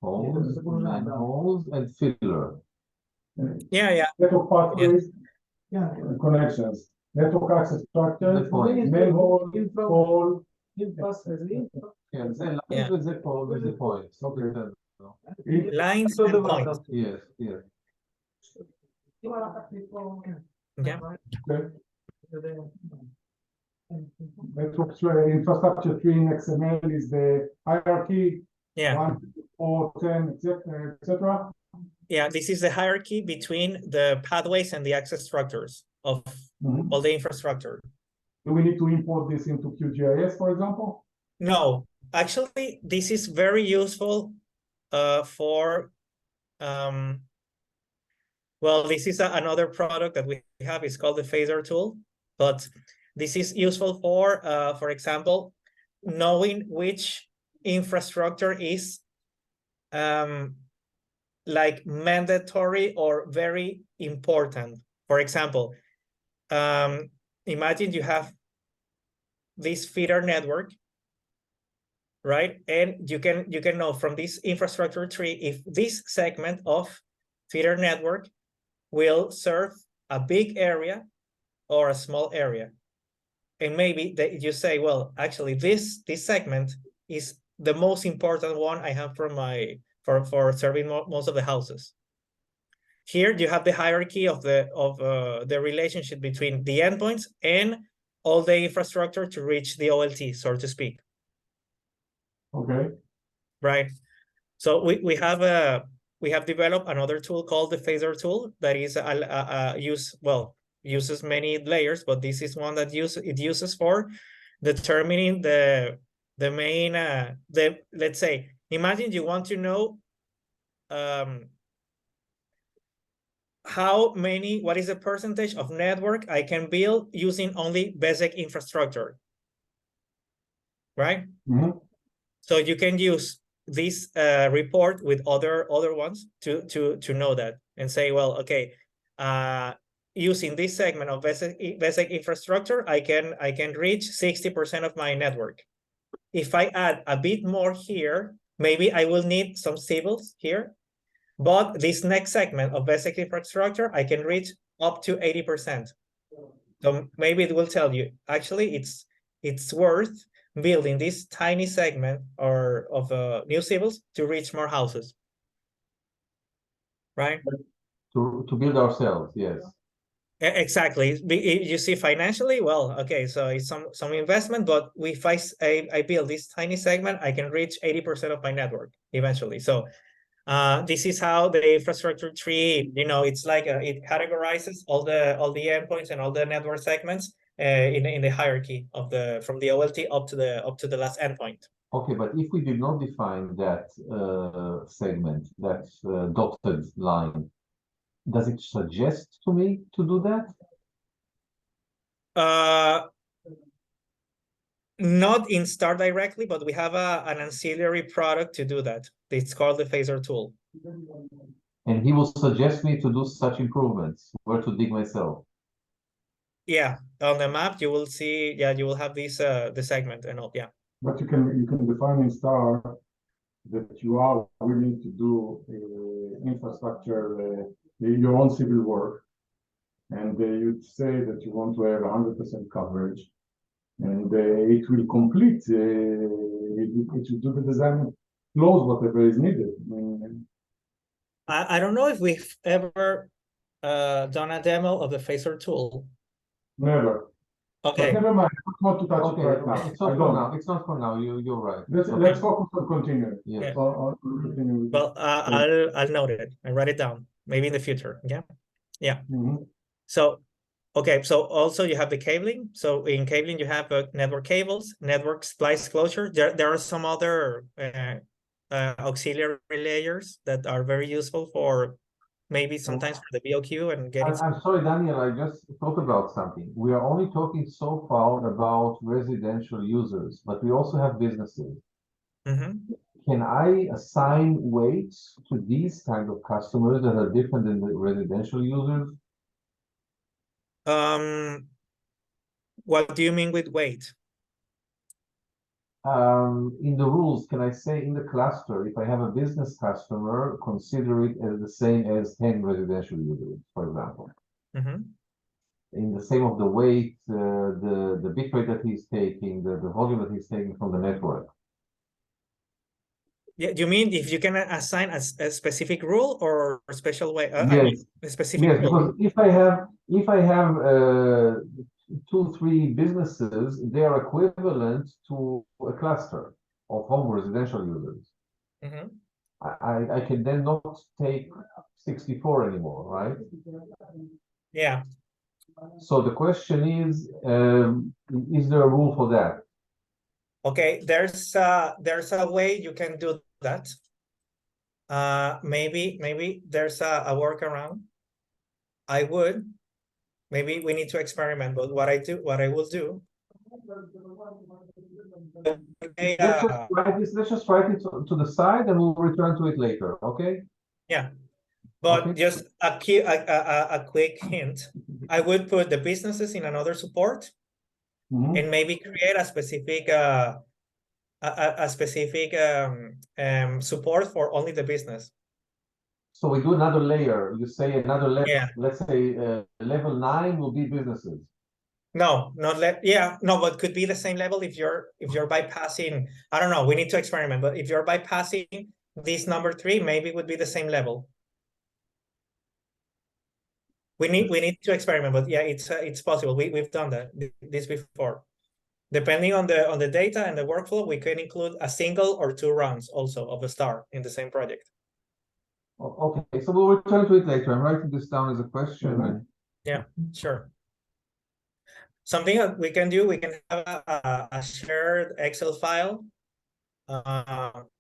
Holes, manholes, and filler. Yeah. Network pathways, connections. Network access structures, manhole, pole. כן, זה lines וזה פה וזה points. Lines and points. Yes, yes. Yeah. Okay. Network infrastructure tree in XML is the hierarchy. Yeah. 1, 4, 10, etc. Yeah, this is the hierarchy between the pathways and the access structures of all the infrastructure. Do we need to import this into QGIS, for example? No, actually, this is very useful for well, this is another product that we have. It's called the phaser tool, but this is useful for example, knowing which infrastructure is like mandatory or very important. For example, imagine you have this feeder network, right? And you can know from this infrastructure tree if this segment of feeder network will serve a big area or a small area. And maybe you say, well, actually this segment is the most important one I have for serving most of the houses. here you have the hierarchy of the relationship between the endpoints and all the infrastructure to reach the OLT, so to speak. Okay. Right. So we have developed another tool called the phaser tool that is uses many layers, but this is one that uses for determining the main let's say, imagine you want to know what is the percentage of network I can build using only basic infrastructure, right? Mm-hmm. So you can use this report with other ones to know that and say, well, okay, using this segment of basic infrastructure, I can reach 60% of my network. If I add a bit more here, maybe I will need some civils here, but this next segment of basic infrastructure, I can reach up to 80%. So maybe it will tell you, actually, it's worth building this tiny segment of new civils to reach more houses, right? To build ourselves, yes. Exactly. You see, financially, well, okay, so it's some investment, but if I build this tiny segment, I can reach 80% of my network eventually. So this is how the infrastructure tree, it's like it categorizes all the endpoints and all the network segments in the hierarchy from the OLT up to the last endpoint. Okay, but if we did not define that segment, that dotted line, does it suggest to me to do that? Not in Start directly, but we have an ancillary product to do that. It's called the phaser tool. And he will suggest me to do such improvements, where to dig myself. Yeah, on the map you will see. Yeah, you will have this the segment and all. Yeah. But you can define in Star that you are willing to do infrastructure, your own civil work, and you say that you want to have 100% coverage, and it will complete. It will do the design, close whatever is needed. I don't know if we've ever done a demo of the phaser tool. Never. Okay. But never mind. I don't want to touch it right now. It's not for now. It's not for now. You're right. Let's focus on continuing. Yes. Continuing. Well, I'll note it and write it down. Maybe in the future. Yeah. Yeah. Mm-hmm. So, okay. So also you have the cabling. So in cabling you have network cables, network splice closure. There are some other auxiliary layers that are very useful for maybe sometimes for the BOQ and getting. I'm sorry, Daniel, I just thought about something. We are only talking so far about residential users, but we also have businesses. Mm-hmm. Can I assign weights to these kind of customers that are different than the residential users? What do you mean with weight? In the rules, can I say in the cluster, if I have a business customer, consider it as the same as 10 residential users, for example? Mm-hmm. In the same of the weight, the bit rate that he's taking, the volume that he's taking from the network. Yeah, do you mean if you can assign a specific rule or a special way? Yes. A specific Yes, rule. because if I have 2-3 businesses, they are equivalent to a cluster of home residential users. Mm-hmm. I can then not take 64 anymore, right? Yeah. So the question is there a rule for that? Okay, there's a way you can do that. Maybe there's a workaround. Maybe we need to experiment, but what I will do. Let's just write it to the side and we'll return to it later, okay? Yeah, but okay. Just a quick hint. I would put the businesses in another support, Mm-hmm. and maybe create a specific support for only the business. So we do another layer. You say another level. Yeah. Let's say level 9 will be businesses. No, but could be the same level if you're bypassing. I don't know. We need to experiment. But if you're bypassing this number 3, maybe it would be the same level. We need to experiment, but yeah, it's possible. We've done this before. Depending on the data and the workflow, we can include a single or two runs also of a star in the same project. Okay, so we'll return to it later. I'm writing this down as a question. Yeah, sure. Something that we can do, we can have a shared Excel file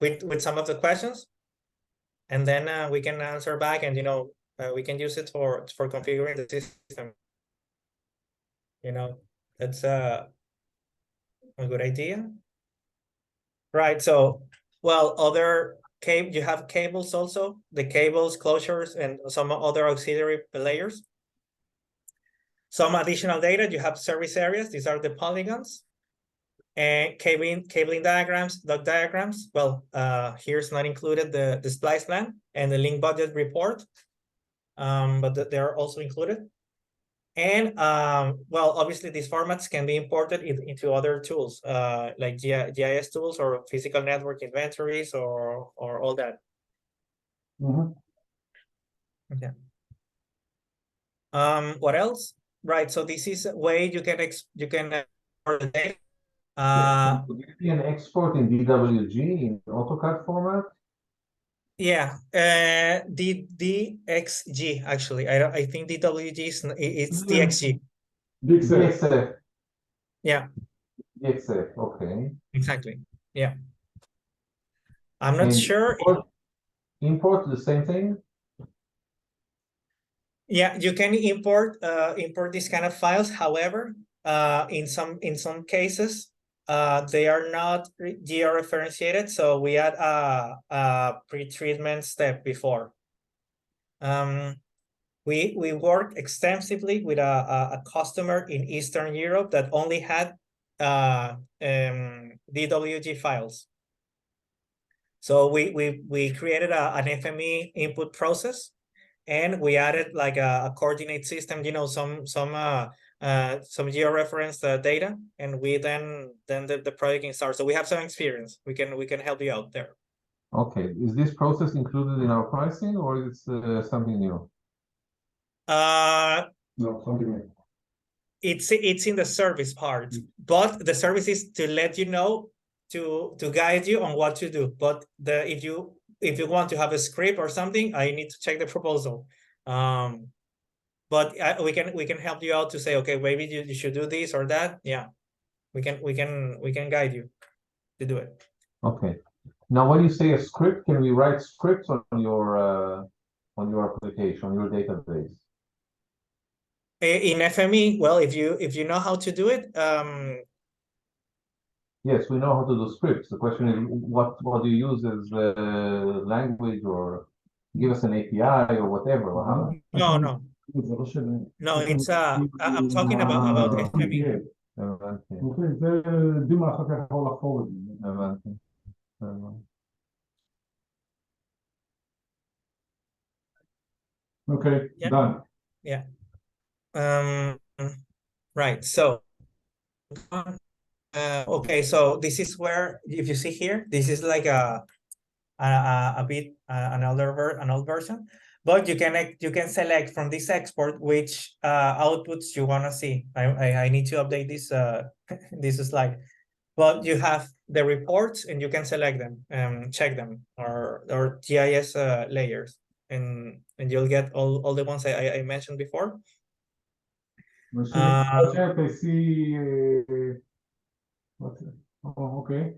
with some of the questions, and then we can answer back, and we can use it for configuring the system. That's a good idea. Right. So, well, you have cables also, the cables, closures, and some other auxiliary layers. Some additional data, you have service areas. These are the polygons. And cabling diagrams, duct diagrams. Well, here's not included the splice plan and the link budget report, but they're also included. And well, obviously these formats can be imported into other tools, like GIS tools or physical network inventories or all that. Okay. What else? Right. So this is a way you can export the data. Would it be an export in DWG in AutoCAD format? Yeah, DXG actually. I think DWG it's DXG. DXF. Yeah. DXF. Okay. Exactly. Yeah. I'm not sure. Import the same thing. Yeah, you can import these kind of files. However, in some cases, they are not georeferentiated, so we add a pre-treatment step before. We worked extensively with a customer in Eastern Europe that only had DWG files. So we created an FME input process, and we added like a coordinate system, some georeference data, and we then the project can start. So we have some experience. We can help you out there. Okay, is this process included in our pricing, or is it something new? No, something new. It's in the service part, but the service is to let you know, to guide you on what to do. But if you want to have a script or something, I need to check the proposal. But we can help you out to say, okay, maybe you should do this or that. Yeah, we can guide you to do it. Okay. Now, when you say a script, can we write scripts on your application, on your database? In FME, well, if you know how to do it, yes, we know how to do scripts. The question is, what do you use as language, or give us an API or whatever? Or how? No, it's I'm talking about FME. Okay, Yeah. done. Yeah. Right. So, okay. So this is where, if you see here, this is like a bit an old version, but you can select from this export which outputs you want to see. I need to update this this slide, but you have the reports and you can select them, check them, or GIS layers, and you'll get all the ones I mentioned before. I see. Okay.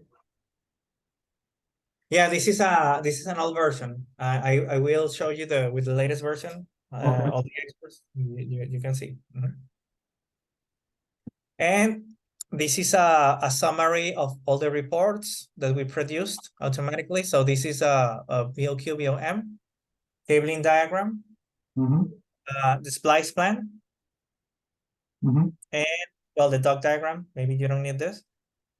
Yeah, this is an old version. I will show you with the latest version. Okay. All the experts you can see. And this is a summary of all the reports that we produced automatically. So this is a BOQ BOM cabling diagram, the splice plan, and well, the duct diagram. Maybe you don't need this,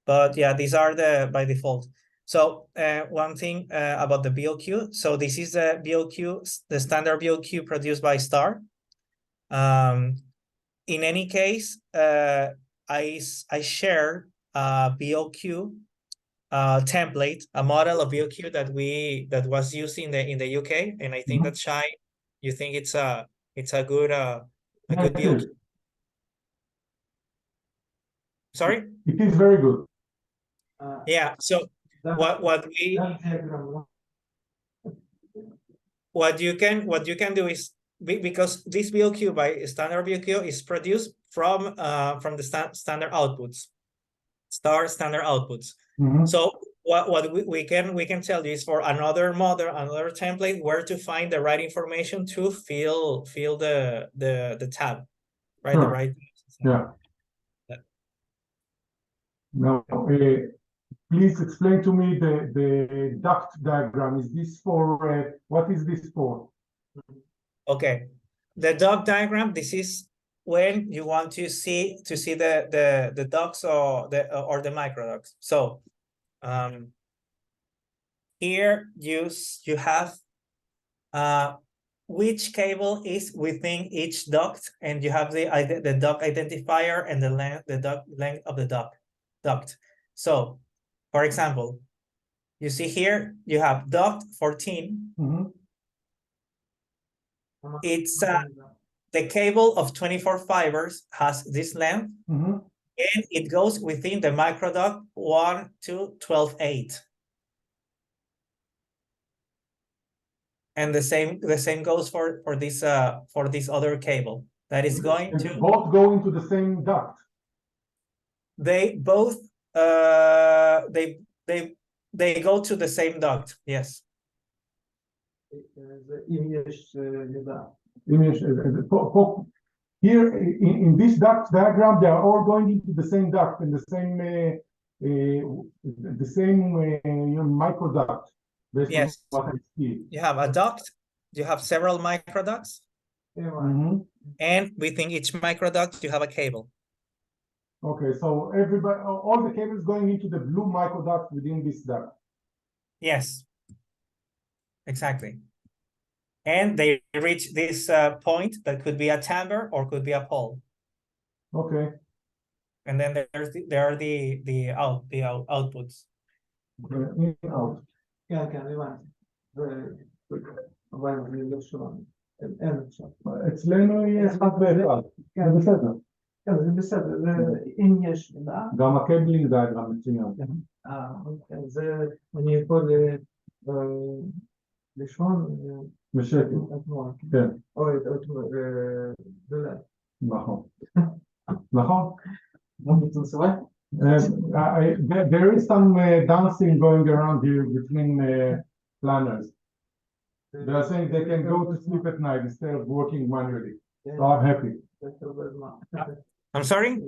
but yeah, these are by default. So one thing about the BOQ. So this is the BOQ, the standard BOQ produced by STAR. In any case, I shared a BOQ template, a model of BOQ that was used in the UK, and I think that Shai, you think it's it's a good Yes, build. Sorry? it is very good. Yeah, so what you can do is, because this BOQ by standard BOQ is produced from the standard outputs, standard outputs. So what we can tell you is, for another model, another template, where to find the right information to fill the tab, right? Sure. The right. Yeah. Now, please explain to me the duct diagram. Is this for what is this for? Okay, the duct diagram. This is when you want to see the ducts or the microducts. So here you have which cable is within each duct, and you have the duct identifier and the length of the duct. So, for example, you see here you have duct 14. It's the cable of 24 fibers has this length, and it goes within the microduct 1 to 12/8. And the same goes for this other cable that is going to both go into the same duct. They both they go to the same duct. Yes. Here in this duct diagram, they are all going into the same duct and the same microduct. Yes. You have a duct. You have several microducts, and within each microduct you have a cable. Okay, so all the cables going into the blue microduct within this duct. Yes, exactly. And they reach this point that could be a chamber or could be a pole. Okay. And then there are the outputs. In, out. אצלנו יש רק באחד, זה בסדר. זה בסדר, אם יש, גם הקבלינג דיאגרם מצוין. זה אני יכול לשון בשקט. כן. נכון. נכון. There is some dancing going around here between planners. They are saying they can go to sleep at night instead of working manually. So I'm happy. I'm sorry?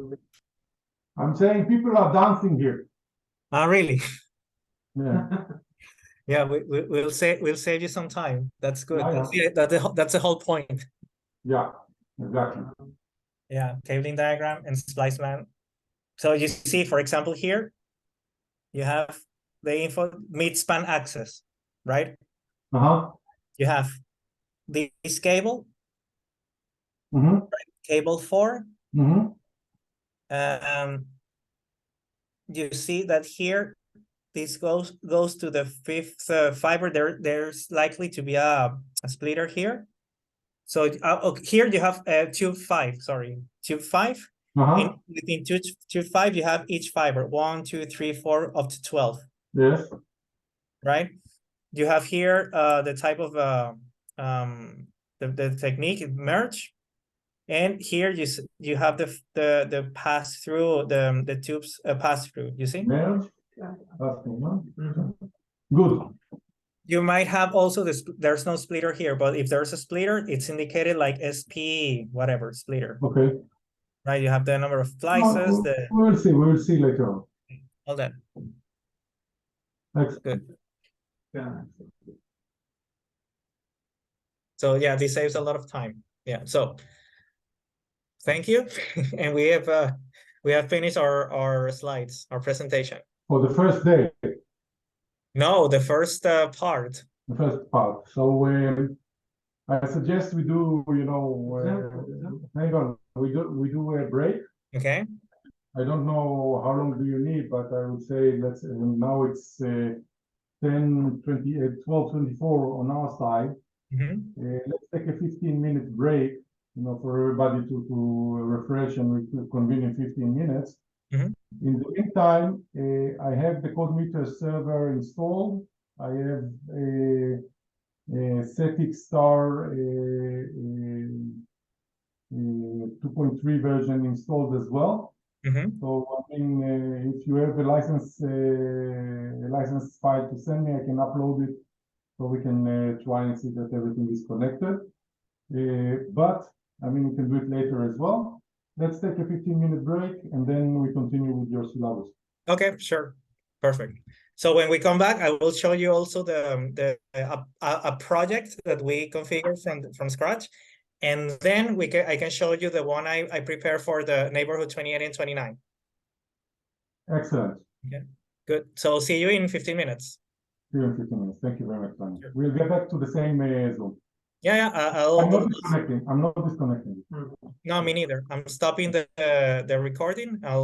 I'm saying people are dancing here. Oh, really? Yeah. Yeah, we'll save you some time. That's good. Yeah. That's the whole point. Yeah, exactly. Yeah, cabling diagram and splice man. So you see, for example, here you have the info mid-span access, right? You have this cable, right? Cable 4. You see that here this goes to the 5th fiber. There's likely to be a splitter here. So here you have tube 5. Sorry, tube 5. Within tube 5, you have each fiber 1, 2, 3, 4 up to 12. Yes. Right. You have here the type of the technique merge, and here you have the pass through the tubes pass through. You see? Merge. Good. You might have also this. There's no splitter here, but if there's a splitter, it's indicated like SP whatever splitter. Okay. Right. You have the number of splices. We will see. We will see later on. All that. That's good. Yeah. So yeah, this saves a lot of time. Yeah. So thank you, and we have finished our slides, our presentation. For the first day. No, the first part. The first part. So I suggest we do, hang on. We do a break. Okay. I don't know how long do you need, but I would say now it's 12:24 on our side. Let's take a 15-minute break, for everybody to refresh and reconvene in 15 minutes. Mhm. In the meantime, I have the CodeMeter server installed. I have a Cetic Star 2.3 version installed as well. Mhm. So I mean, if you have a license file to send me, I can upload it so we can try and see that everything is connected. But I mean, you can do it later as well. Let's take a 15-minute break and then we continue with your syllabus. Okay, sure, perfect. So when we come back, I will show you also a project that we configured from scratch, and then I can show you the one I prepared for the neighborhood 28 and 29. Excellent. Okay, good. So see you in 15 minutes. See you in 15 minutes. Thank you very much, Tanya. We'll get back to the same Zoom. Yeah, I'm not disconnecting. I'm not disconnecting. No, me neither. I'm stopping the recording.